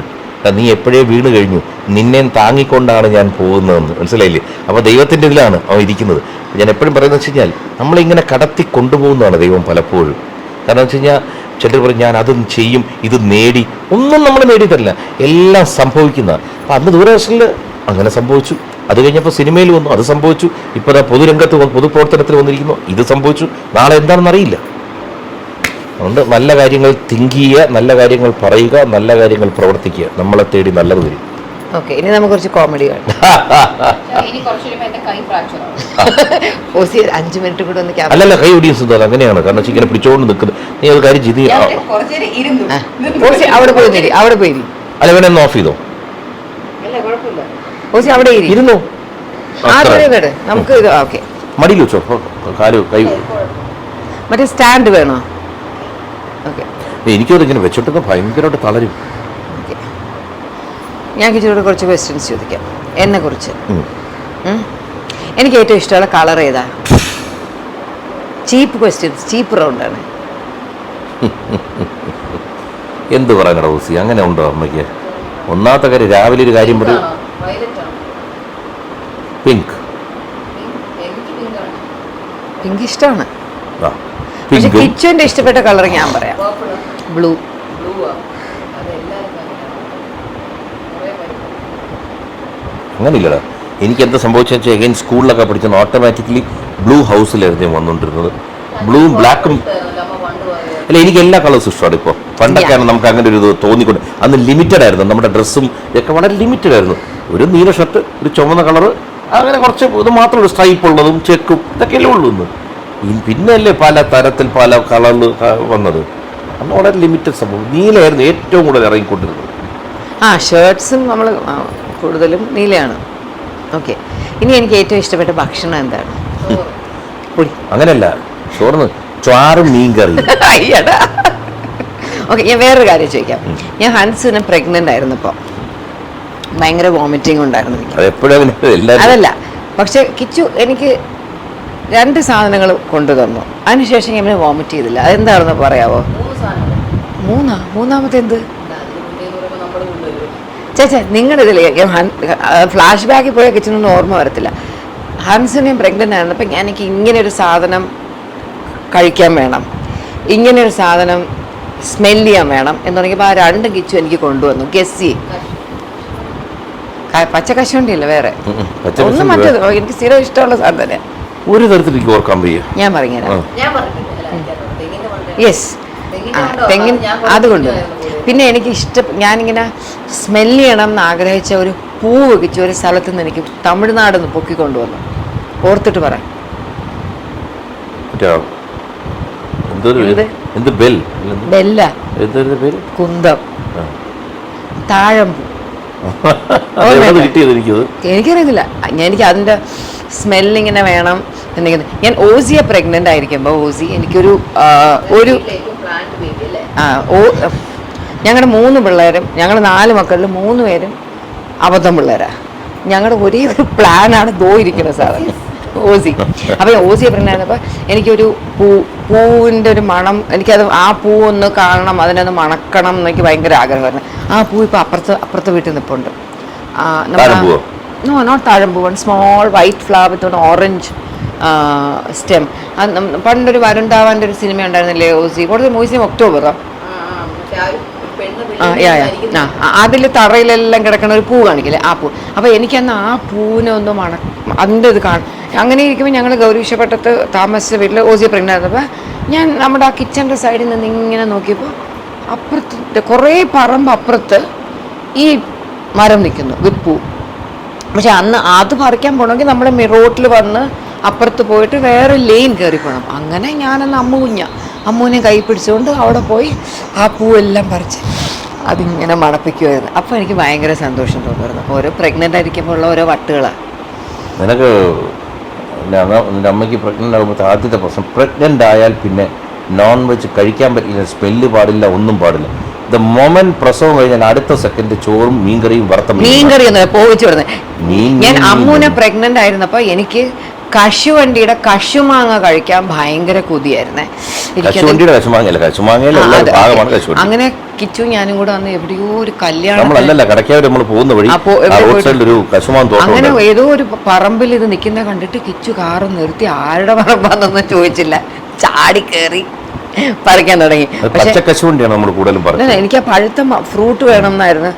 നീ എപ്പോഴേ വീണ് കഴിഞ്ഞു, നിന്നെ താങ്ങിക്കൊണ്ടാണ് ഞാൻ പോകുന്നതെന്ന്. മനസ്സിലായില്ലേ? അപ്പോൾ ദൈവത്തിൻ്റെ ഇതിലാണ് അവൻ ഇരിക്കുന്നത്. ഞാൻ എപ്പോഴും പറയുന്നത് വെച്ച് കഴിഞ്ഞാൽ നമ്മളിങ്ങനെ കടത്തി കൊണ്ടുപോകുന്നതാണ് ദൈവം പലപ്പോഴും. കാരണം വെച്ച് കഴിഞ്ഞാൽ ചിലർ പറയും ഞാൻ അതും ചെയ്യും, ഇത് നേടി. ഒന്നും നമ്മൾ നേടിയിട്ടല്ല, എല്ലാം സംഭവിക്കുന്നതാണ്. അപ്പം അന്ന് ദൂരദർശനിൽ അങ്ങനെ സംഭവിച്ചു. അത് കഴിഞ്ഞപ്പോൾ സിനിമയിൽ വന്നു, അത് സംഭവിച്ചു. ഇപ്പോൾ പൊതുരംഗത്ത് പൊതുപ്രവർത്തനത്തിൽ വന്നിരിക്കുന്നു, ഇത് സംഭവിച്ചു. നാളെ എന്താണെന്ന് അറിയില്ല. അതുകൊണ്ട് നല്ല കാര്യങ്ങൾ തിങ്ക് ചെയ്യുക, നല്ല കാര്യങ്ങൾ പറയുക, നല്ല കാര്യങ്ങൾ പ്രവർത്തിക്കുക. നമ്മളെ തേടി നല്ലത് വരും. ഓക്കെ, ഇനി നമുക്ക് കുറച്ച് കോമഡി കാണാം. 5 മിനിറ്റ് കൂടെ ഒന്ന് അല്ലല്ല, കൈ ഒടിയും സുന്ദർ അങ്ങനെയാണ്. കാരണം ഇങ്ങനെ പിടിച്ചോണ്ട് നിൽക്കുന്നത്. നീ അത് കാര്യം ചെയ്ത് അവിടെ പോയി അല്ല വേണേ ഒന്ന് ഓഫ് ചെയ്തോ. അവിടെ ഇരുന്നു നമുക്ക് ഓക്കെ. മടിയിൽ വെച്ചോ, കാല് കൈ. മറ്റേ സ്റ്റാൻഡ് വേണോ? ഓക്കെ, എനിക്കത് ഇങ്ങനെ വെച്ചിട്ട് ഭയങ്കരമായിട്ട് തളരും. ഞാൻ കിച്ചോട് കുറച്ച് ക്വസ്റ്റ്യൻസ് ചോദിക്കാം എന്നെ കുറിച്ച്. എനിക്ക് ഏറ്റവും ഇഷ്ടമുള്ള കളർ ഏതാ? ചീപ്പ് ക്വസ്റ്റ്യൻസ്, ചീപ്പ് റൗണ്ടാണ്. എന്ത് പറയാനടാ ഓസി, അങ്ങനെ ഉണ്ടോ അമ്മയ്ക്ക്? ഒന്നാമത്തെ കാര്യം, രാവിലെ ഒരു കാര്യം പറയും, പിങ്ക് പിങ്ക് ഇഷ്ടമാണ്. ആ പക്ഷെ പിങ്കും കിച്ചുവിന്റെ ഇഷ്ടപ്പെട്ട കളർ ഞാൻ പറയാം, ബ്ലൂ. അങ്ങനെയില്ലടാ. എനിക്ക് എന്താ സംഭവിച്ചെന്ന് വെച്ചാൽ എഗൈൻ സ്കൂളിലൊക്കെ പഠിച്ചത് ഓട്ടോമാറ്റിക്കലി ബ്ലൂ ഹൗസിലായിരുന്നു ഞാൻ വന്നുകൊണ്ടിരുന്നത്. ബ്ലൂവും ബ്ലാക്കും അല്ല, എനിക്ക് എല്ലാ കളേഴ്സും ഇഷ്ടമാണ്. ഇപ്പോൾ പണ്ടൊക്കെയാണ് നമുക്ക് അങ്ങനെ ഒരു ഇത് തോന്നിക്കൊണ്ട്, അന്ന് ലിമിറ്റഡ് ആയിരുന്നു നമ്മുടെ ഡ്രസ്സും ഒക്കെ, വളരെ ലിമിറ്റഡ് ആയിരുന്നു. ഒരു നീല ഷർട്ട്, ഒരു ചുവന്ന കളറ്, അങ്ങനെ കുറച്ച് ഇത് മാത്രമേ സ്ട്രൈപ്പ് ഉള്ളതും ചെക്കും ഇതൊക്കെയല്ലേ ഉള്ളൂ. ഇന്ന് പിന്നല്ലേ പല തരത്തിൽ പല കളറിൽ വന്നത്. അന്ന് വളരെ ലിമിറ്റഡ് സംഭവം. നീലയായിരുന്നു ഏറ്റവും കൂടുതൽ ഇറങ്ങിക്കൊണ്ടിരുന്നത്. ഷർട്ട്സും നമ്മൾ കൂടുതലും നീലയാണ്. ഓക്കെ, ഇനി എനിക്ക് ഏറ്റവും ഇഷ്ടപ്പെട്ട ഭക്ഷണം എന്താണ്? അങ്ങനെയല്ല, ചോറിന് ചാറും മീൻ കറി. ഓക്കെ, ഞാൻ വേറൊരു കാര്യം ചോദിക്കാം. ഞാൻ ഹൻസിന് പ്രഗ്നന്റ് ആയിരുന്നപ്പോൾ ഭയങ്കര വോമിറ്റിംഗ് ഉണ്ടായിരുന്നു എനിക്ക്. അതല്ല, പക്ഷെ കിച്ചു എനിക്ക് 2 സാധനങ്ങൾ കൊണ്ടുതന്നു. അതിനുശേഷം ഞാൻ പിന്നെ വോമിറ്റ് ചെയ്തില്ല. അതെന്താണെന്ന് പറയാവോ? മൂന്നാമത്തെ എന്ത് ചേച്ചാ? നിങ്ങളുടെ ഇതിൽ ഫ്ലാഷ് ബാക്കിൽ പോയ കിച്ചനൊന്നും ഓർമ്മ വരത്തില്ല. ഹൻസിന് ഞാൻ പ്രഗ്നന്റ് ആയിരുന്നപ്പോൾ എനിക്ക് ഇങ്ങനെ ഒരു സാധനം കഴിക്കാൻ വേണം, ഇങ്ങനെ ഒരു സാധനം സ്മെല് ചെയ്യാൻ വേണം എന്ന് തുടങ്ങിയപ്പോൾ ആ 2 കിച്ചു എനിക്ക് കൊണ്ടുവന്നു. ഗെസ്സി പച്ച കശുവണ്ടിയല്ല, വേറെ ഒന്നും, മറ്റേത് എനിക്ക് സ്ഥിരം ഇഷ്ടമുള്ള സാധനം തന്നെ. ഒരു തരത്തിൽ എനിക്ക് ഓർക്കാൻ വയ്യ. ഞാൻ പറഞ്ഞുതരാം. യെസ്, തെങ്ങിൻ അതുകൊണ്ട്. പിന്നെ എനിക്ക് ഞാനിങ്ങനെ സ്മെല് ചെയ്യണം എന്ന് ആഗ്രഹിച്ച ഒരു പൂവ് കിച്ചു ഒരു സ്ഥലത്ത് നിന്ന് എനിക്ക് തമിഴ്നാട് നിന്ന് പൊക്കിക്കൊണ്ടുവന്നു. ഓർത്തിട്ട് പറ. ബെല്ല, കുന്തം, താഴമ്പൂ. എനിക്കറിയത്തില്ല, എനിക്ക് അതിൻ്റെ സ്മെല്ലിങ്ങനെ വേണം എന്നിങ്ങനെ. ഞാൻ ഓസിയെ പ്രഗ്നൻ്റ് ആയിരിക്കുമ്പോൾ ഓസി എനിക്കൊരു ഞങ്ങളുടെ 3 പിള്ളേരും, ഞങ്ങൾ 4 മക്കളിൽ 3 പേരും അബദ്ധം പിള്ളേരാണ്. ഞങ്ങളുടെ ഒരേ ഒരു പ്ലാനാണ് ഇരിക്കുന്ന സാധനം ഓസി. അപ്പോൾ ഓസിയെ പ്രഗ്നൻ്റ് ആയിരുന്നപ്പോൾ എനിക്കൊരു പൂവിൻ്റെ ഒരു മണം, എനിക്കത് ആ പൂവൊന്ന് കാണണം, അതിനൊന്ന് മണക്കണം എന്നൊക്കെ ഭയങ്കര ആഗ്രഹമായിരുന്നു. ആ പൂ ഇപ്പോൾ അപ്പുറത്തെ വീട്ടിൽ നിൽപ്പുണ്ട്. നോട്ട് താഴമ്പൂ, small white flower with orange stem. പണ്ടൊരു വരുണ്ടാവാൻ്റെ ഒരു സിനിമ ഉണ്ടായിരുന്നില്ലേ ഓസി? കൂടുതൽ മ്യൂസിയം ഒക്ടോബറോ അതിൽ തറയിലെല്ലാം കിടക്കണ ഒരു പൂ കാണിക്കില്ലേ, ആ പൂ. അപ്പോൾ എനിക്കന്ന് ആ പൂവിനെ ഒന്ന് അതിൻ്റെ ഇത് കാണും. അങ്ങനെ ഇരിക്കുമ്പോൾ ഞങ്ങൾ ഗൗരീശപട്ടത്ത് താമസിച്ച വീട്ടിൽ ഓസിയെ പ്രഗ്നൻ്റ് ആയിരുന്നപ്പോൾ ഞാൻ നമ്മുടെ ആ കിച്ചൻ്റെ സൈഡിൽ നിന്ന് ഇങ്ങനെ നോക്കിയപ്പോൾ അപ്പുറത്ത് കുറേ പറമ്പ് അപ്പുറത്ത് ഈ മരം നിൽക്കുന്നു വിത്ത് പൂ. പക്ഷെ അന്ന് അത് പറിക്കാൻ പോകണമെങ്കിൽ നമ്മൾ റോട്ടിൽ വന്ന് അപ്പുറത്ത് പോയിട്ട് വേറെ ലെയിൻ കയറി പോകണം. അങ്ങനെ ഞാനന്ന് അമ്മൂനെ കൈ പിടിച്ചുകൊണ്ട് അവിടെ പോയി ആ പൂവെല്ലാം പറിച്ച് അതിങ്ങനെ മണപ്പിക്കുമായിരുന്നു. അപ്പോൾ എനിക്ക് ഭയങ്കര സന്തോഷം തോന്നുമായിരുന്നു. ഓരോ പ്രഗ്നൻ്റ് ആയിരിക്കുമ്പോൾ ഉള്ള ഓരോ വട്ടുകളാണ്. നിനക്ക് നിൻ്റെ അമ്മയ്ക്ക് പ്രഗ്നൻ്റ് ആകുമ്പോൾ ആദ്യത്തെ പ്രശ്നം, പ്രഗ്നൻ്റ് ആയാൽ പിന്നെ നോൺ വെജ് കഴിക്കാൻ പറ്റില്ല, സ്മെല്ല് പാടില്ല, ഒന്നും പാടില്ല. ദ മൊമെന്റ് പ്രസവം കഴിഞ്ഞാൽ അടുത്ത സെക്കൻഡ് ചോറും മീൻകറിയും മീൻകറി പോയിച്ചു വിടുന്നത്. ഞാൻ അമ്മൂനെ പ്രഗ്നൻ്റ് ആയിരുന്നപ്പോൾ എനിക്ക് കശുവണ്ടിയുടെ കശുമാങ്ങ കഴിക്കാൻ ഭയങ്കര കൊതിയായിരുന്നേ. അങ്ങനെ കിച്ചു ഞാനും കൂടെ അന്ന് എവിടെയോ ഒരു കല്യാണം, അങ്ങനെ ഏതോ ഒരു പറമ്പിൽ ഇത് നിൽക്കുന്ന കണ്ടിട്ട് കിച്ചു കാറ് നിർത്തി ആരുടെ പറമ്പാന്നൊന്നും ചോദിച്ചില്ല, ചാടി കയറി പറിക്കാൻ തുടങ്ങി. എനിക്ക് ആ പഴുത്ത ഫ്രൂട്ട് വേണം എന്നായിരുന്നു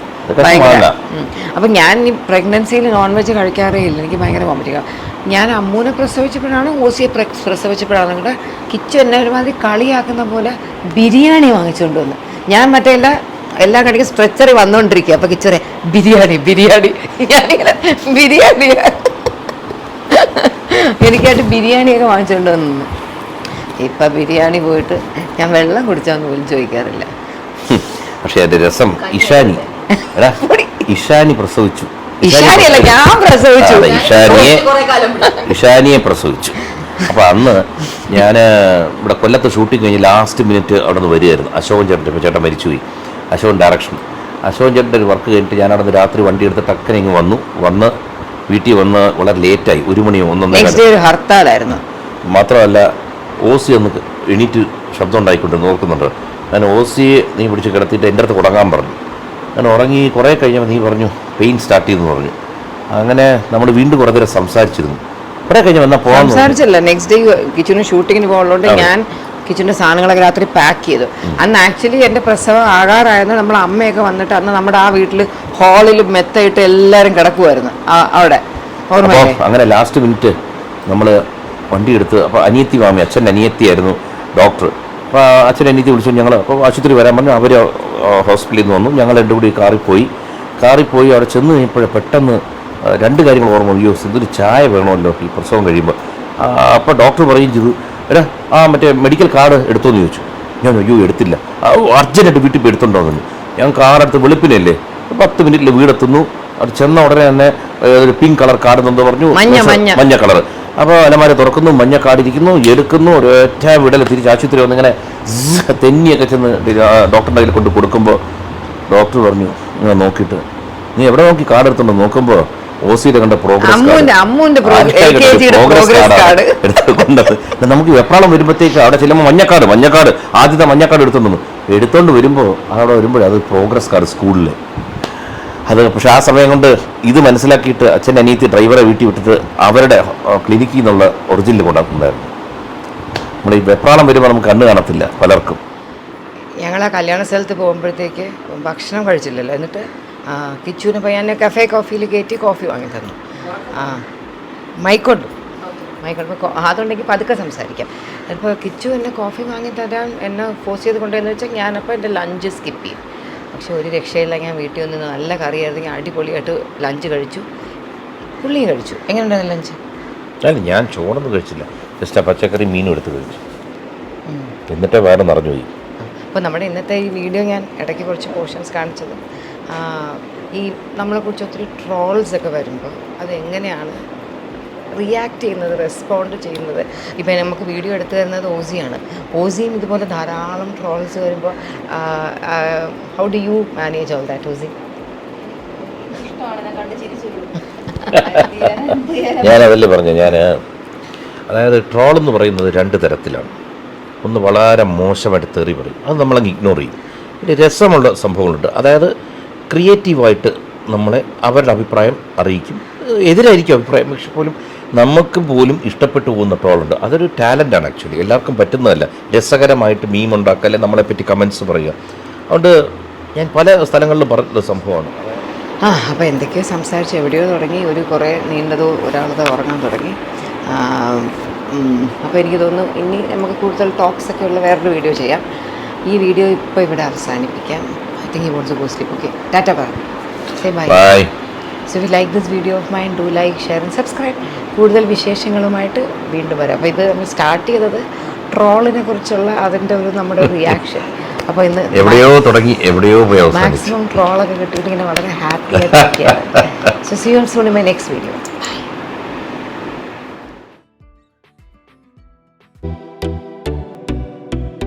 ഭയങ്കര. അപ്പം ഞാൻ ഈ പ്രഗ്നൻസിയിൽ നോൺ വെജ് കഴിക്കാറേ ഇല്ല, എനിക്ക് ഭയങ്കര വോമിറ്റിംഗ്. ഞാൻ അമ്മൂനെ പ്രസവിച്ചപ്പോഴാണ് ഓസിയെ പ്രസവിച്ചപ്പോഴാണ് കൂടെ കിച്ചു എന്നെ ഒരുമാതിരി കളിയാക്കുന്ന പോലെ ബിരിയാണി വാങ്ങിച്ചുകൊണ്ട് വന്ന്. ഞാൻ മറ്റേ എല്ലാം കടിക്കും സ്ട്രെച്ചറി വന്നുകൊണ്ടിരിക്കുക. അപ്പോൾ കിച്ചു പറയാം ബിരിയാണി ഞാനിങ്ങനെ ബിരിയാണി എനിക്കായിട്ട് ബിരിയാണിയൊക്കെ വാങ്ങിച്ചുകൊണ്ട് വന്നു. ഇപ്പം ബിരിയാണി പോയിട്ട് ഞാൻ വെള്ളം കുടിച്ചാന്ന് പോലും ചോദിക്കാറില്ല. പക്ഷേ അതിന്റെ രസം ഇഷാനി പ്രസവിച്ചു. ഇഷാനിയെ പ്രസവിച്ചു. അപ്പോൾ അന്ന് ഞാൻ ഇവിടെ കൊല്ലത്ത് ഷൂട്ടിങ് കഴിഞ്ഞ് ലാസ്റ്റ് മിനിറ്റ് അവിടെ നിന്ന് വരികയായിരുന്നു. അശോകൻ ചേട്ടൻ മരിച്ചുപോയി. അശോകൻ ഡയറക്ഷൻ. അശോകൻ ചേട്ടൻ്റെ ഒരു വർക്ക് കഴിഞ്ഞിട്ട് ഞാൻ അവിടെ നിന്ന് രാത്രി വണ്ടി എടുത്ത് ടക്കനെ ഇങ്ങ് വന്ന് വീട്ടിൽ വന്ന് വളരെ ലേറ്റായി. 1 മണിയോ 1:30 ഹർത്താലായിരുന്നു. മാത്രമല്ല ഓസി ഒന്ന് എണീറ്റ് ശബ്ദം ഉണ്ടായിക്കൊണ്ട് നോക്കുന്നുണ്ട്. ഞാൻ ഓസിയെ നീ പിടിച്ച് കിടത്തിയിട്ട് എൻ്റെ അടുത്ത് ഉറങ്ങാൻ പറഞ്ഞു. ഞാൻ ഉറങ്ങി കുറേ കഴിഞ്ഞപ്പോൾ നീ പറഞ്ഞു പെയിൻ സ്റ്റാർട്ട് ചെയ്തെന്ന് പറഞ്ഞു. അങ്ങനെ നമ്മൾ വീണ്ടും കുറേ നേരം സംസാരിച്ചിരുന്നു. കുറേ കഴിഞ്ഞ് വന്നാൽ പോകാൻ സംസാരിച്ചല്ല. നെക്സ്റ്റ് ഡേ കിച്ചന് ഷൂട്ടിങ്ങിന് പോകുന്നതുകൊണ്ട് ഞാൻ കിച്ചൻ്റെ സാധനങ്ങളൊക്കെ രാത്രി പാക്ക് ചെയ്തു. അന്ന് ആക്ച്വലി എൻ്റെ പ്രസവം ആകാറായിരുന്നു. നമ്മൾ അമ്മയൊക്കെ വന്നിട്ട് അന്ന് നമ്മുടെ ആ വീട്ടിൽ ഹാളിൽ മെത്തയിട്ട് എല്ലാവരും കിടക്കുമായിരുന്നു അവിടെ. അപ്പോൾ അങ്ങനെ ലാസ്റ്റ് മിനിറ്റ് നമ്മൾ വണ്ടി എടുത്ത്, അപ്പോൾ അനിയത്തി മാമി, അച്ഛൻ്റെ അനിയത്തിയായിരുന്നു ഡോക്ടർ. അപ്പോൾ അച്ഛൻ അനിയത്തി വിളിച്ചു. ഞങ്ങൾ അപ്പോൾ ആശുപത്രി വരാൻ പറഞ്ഞു. അവർ ഹോസ്പിറ്റലിൽ നിന്ന് വന്നു. ഞങ്ങൾ രണ്ടും കൂടി കാറിൽ പോയി അവിടെ ചെന്ന് കഴിഞ്ഞപ്പോൾ പെട്ടെന്ന് രണ്ട് കാര്യങ്ങൾ ഓർമ്മ. അയ്യോ സിന്ധുവിന് ചായ വേണമല്ലോ ഈ പ്രസവം കഴിയുമ്പോൾ. അപ്പോൾ ഡോക്ടർ പറയുകയും ചെയ്തു, എടാ മറ്റേ മെഡിക്കൽ കാർഡ് എടുത്തോന്ന് ചോദിച്ചു. ഞാൻ അയ്യോ എടുത്തില്ല, അർജൻറ്റായിട്ട് വീട്ടിൽ പോയി എടുത്തുണ്ടോന്നു. ഞാൻ കാറെടുത്ത് വെളുപ്പിനല്ലേ 10 മിനിറ്റിൽ വീടെത്തുന്നു. അത് ചെന്ന ഉടനെ തന്നെ ഒരു പിങ്ക് കളർ കാർഡ് എന്ന് പറഞ്ഞു, മഞ്ഞ കളർ. അപ്പോൾ അലമാര തുറക്കുന്നു, മഞ്ഞ കാർഡ് ഇരിക്കുന്നു, എടുക്കുന്നു. ഒരൊറ്റ വിടൽ തിരിച്ച് ആശുപത്രി വന്ന് ഇങ്ങനെ തെന്നിയൊക്കെ ചെന്ന് ഡോക്ടറിൻ്റെ കയ്യിൽ കൊണ്ട് കൊടുക്കുമ്പോൾ ഡോക്ടർ പറഞ്ഞു, ഞാൻ നോക്കിയിട്ട് നീ എവിടെ നോക്കി കാർഡ് എടുത്തുണ്ടോ നോക്കുമ്പോൾ ഓസിയുടെ കണ്ട പ്രോഗ്രസ് കാർഡ് എടുത്തുകൊണ്ടത്. നമുക്ക് വെപ്രാളം വരുമ്പോഴത്തേക്ക് അവിടെ ചെല്ലുമ്പോൾ മഞ്ഞക്കാട് ആദ്യത്തെ മഞ്ഞക്കാട് എടുത്തോണ്ട് വരുമ്പോൾ അവിടെ വരുമ്പോഴത് പ്രോഗ്രസ് കാർഡ് സ്കൂളിൽ. അത് പക്ഷെ ആ സമയം കൊണ്ട് ഇത് മനസ്സിലാക്കിയിട്ട് അച്ഛൻ്റെ അനിയത്തി ഡ്രൈവറെ വീട്ടിൽ വിട്ടിട്ട് അവരുടെ ക്ലിനിക്കിൽ നിന്നുള്ള ഒറിജിനൽ കൊണ്ടാക്കുന്നുണ്ടായിരുന്നു. നമ്മൾ ഈ വെപ്രാളം വരുമ്പോൾ നമുക്ക് കണ്ണ് കാണത്തില്ല പലർക്കും. ഞങ്ങൾ ആ കല്യാണ സ്ഥലത്ത് പോകുമ്പോഴത്തേക്ക് ഭക്ഷണം കഴിച്ചില്ലല്ലോ. എന്നിട്ട് കിച്ചുവിന് പയ്യാനെ കഫേ കോഫിയിൽ കയറ്റി കോഫി വാങ്ങി തന്നു. മൈക്കോട്ട് അതുണ്ടെങ്കിൽ പതുക്കെ സംസാരിക്കാം. അപ്പോൾ കിച്ചു എന്നെ കോഫി വാങ്ങി തരാൻ എന്നെ ഫോഴ്സ് ചെയ്ത് കൊണ്ടുവന്ന് വെച്ചാൽ ഞാനപ്പോൾ എൻ്റെ ലഞ്ച് സ്കിപ്പ് ചെയ്യും. പക്ഷെ ഒരു രക്ഷയില്ല. ഞാൻ വീട്ടിൽ വന്ന് നല്ല കറിയായിരുന്നു. അടിപൊളിയായിട്ട് ലഞ്ച് കഴിച്ചു. പുള്ളിയും കഴിച്ചു. എങ്ങനെയുണ്ടായിരുന്നു ലഞ്ച്? അല്ല, ഞാൻ ചോറൊന്നും കഴിച്ചില്ല. ജസ്റ്റ് ആ പച്ചക്കറി മീനും എടുത്ത് കഴിച്ചു. എന്നിട്ട് വേറെ നിറഞ്ഞുപോയി. അപ്പോൾ നമ്മുടെ ഇന്നത്തെ ഈ വീഡിയോ ഞാൻ ഇടയ്ക്ക് കുറച്ച് പോർഷൻസ് കാണിച്ചത് ഈ നമ്മളെക്കുറിച്ച് ഒത്തിരി ട്രോൾസൊക്കെ വരുമ്പോൾ അതെങ്ങനെയാണ് റിയാക്ട് ചെയ്യുന്നത്, റെസ്പോണ്ട് ചെയ്യുന്നത്. ഇപ്പം നമുക്ക് വീഡിയോ എടുത്തു തരുന്നത് ഓസിയാണ്. ഓസിയും ഇതുപോലെ ധാരാളം ട്രോൾസ് വരുമ്പോൾ how do you manage all that ഓസി? ഞാനതല്ലേ പറഞ്ഞു. അതായത് ട്രോൾ എന്ന് പറയുന്നത് 2 തരത്തിലാണ്. ഒന്ന് വളരെ മോശമായിട്ട് തെറി പറയും, അത് നമ്മളങ്ങ് ഇഗ്നോർ ചെയ്യും. പിന്നെ രസമുള്ള സംഭവങ്ങളുണ്ട്. അതായത് ക്രിയേറ്റീവായിട്ട് നമ്മളെ അവരുടെ അഭിപ്രായം അറിയിക്കും. എതിരായിരിക്കും അഭിപ്രായം, പക്ഷെ പോലും നമുക്ക് പോലും ഇഷ്ടപ്പെട്ടു പോകുന്ന ട്രോളുണ്ട്. അതൊരു ടാലൻ്റാണ് ആക്ച്വലി. എല്ലാവർക്കും പറ്റുന്നതല്ല. രസകരമായിട്ട് മീം ഉണ്ടാക്കുക, അല്ലെങ്കിൽ നമ്മളെപ്പറ്റി കമൻറ്റ്സ് പറയുക. അതുകൊണ്ട് ഞാൻ പല സ്ഥലങ്ങളിലും പറഞ്ഞ സംഭവമാണ്. അപ്പോൾ എന്തൊക്കെയോ സംസാരിച്ച് എവിടെയോ തുടങ്ങി, കുറേ നീണ്ടതോ ഒരാളതോ ഉറങ്ങാൻ തുടങ്ങി. അപ്പോൾ എനിക്ക് തോന്നുന്നു ഇനി നമുക്ക് കൂടുതൽ ടോക്സൊക്കെ ഉള്ള വേറൊരു വീഡിയോ ചെയ്യാം. ഈ വീഡിയോ ഇപ്പോൾ ഇവിടെ അവസാനിപ്പിക്കാം. I think he wants to go sleep. Okay, tata bye. Say bye. Bye. So if you like this video of mine, do like, share and subscribe. കൂടുതൽ വിശേഷങ്ങളുമായിട്ട് വീണ്ടും വരാം. അപ്പോൾ ഇത് നമ്മൾ സ്റ്റാർട്ട് ചെയ്തത് ട്രോളിനെ കുറിച്ചുള്ള അതിൻ്റെ നമ്മുടെ റിയാക്ഷൻ. അപ്പോൾ ഇന്ന് എവിടെയോ തുടങ്ങി എവിടെയോ പോയി മാക്സിമം ട്രോളൊക്കെ കിട്ടിയിട്ട് ഇങ്ങനെ വളരെ happy ആയിട്ടിരിക്കുകയാണ്. So see you soon in my next video.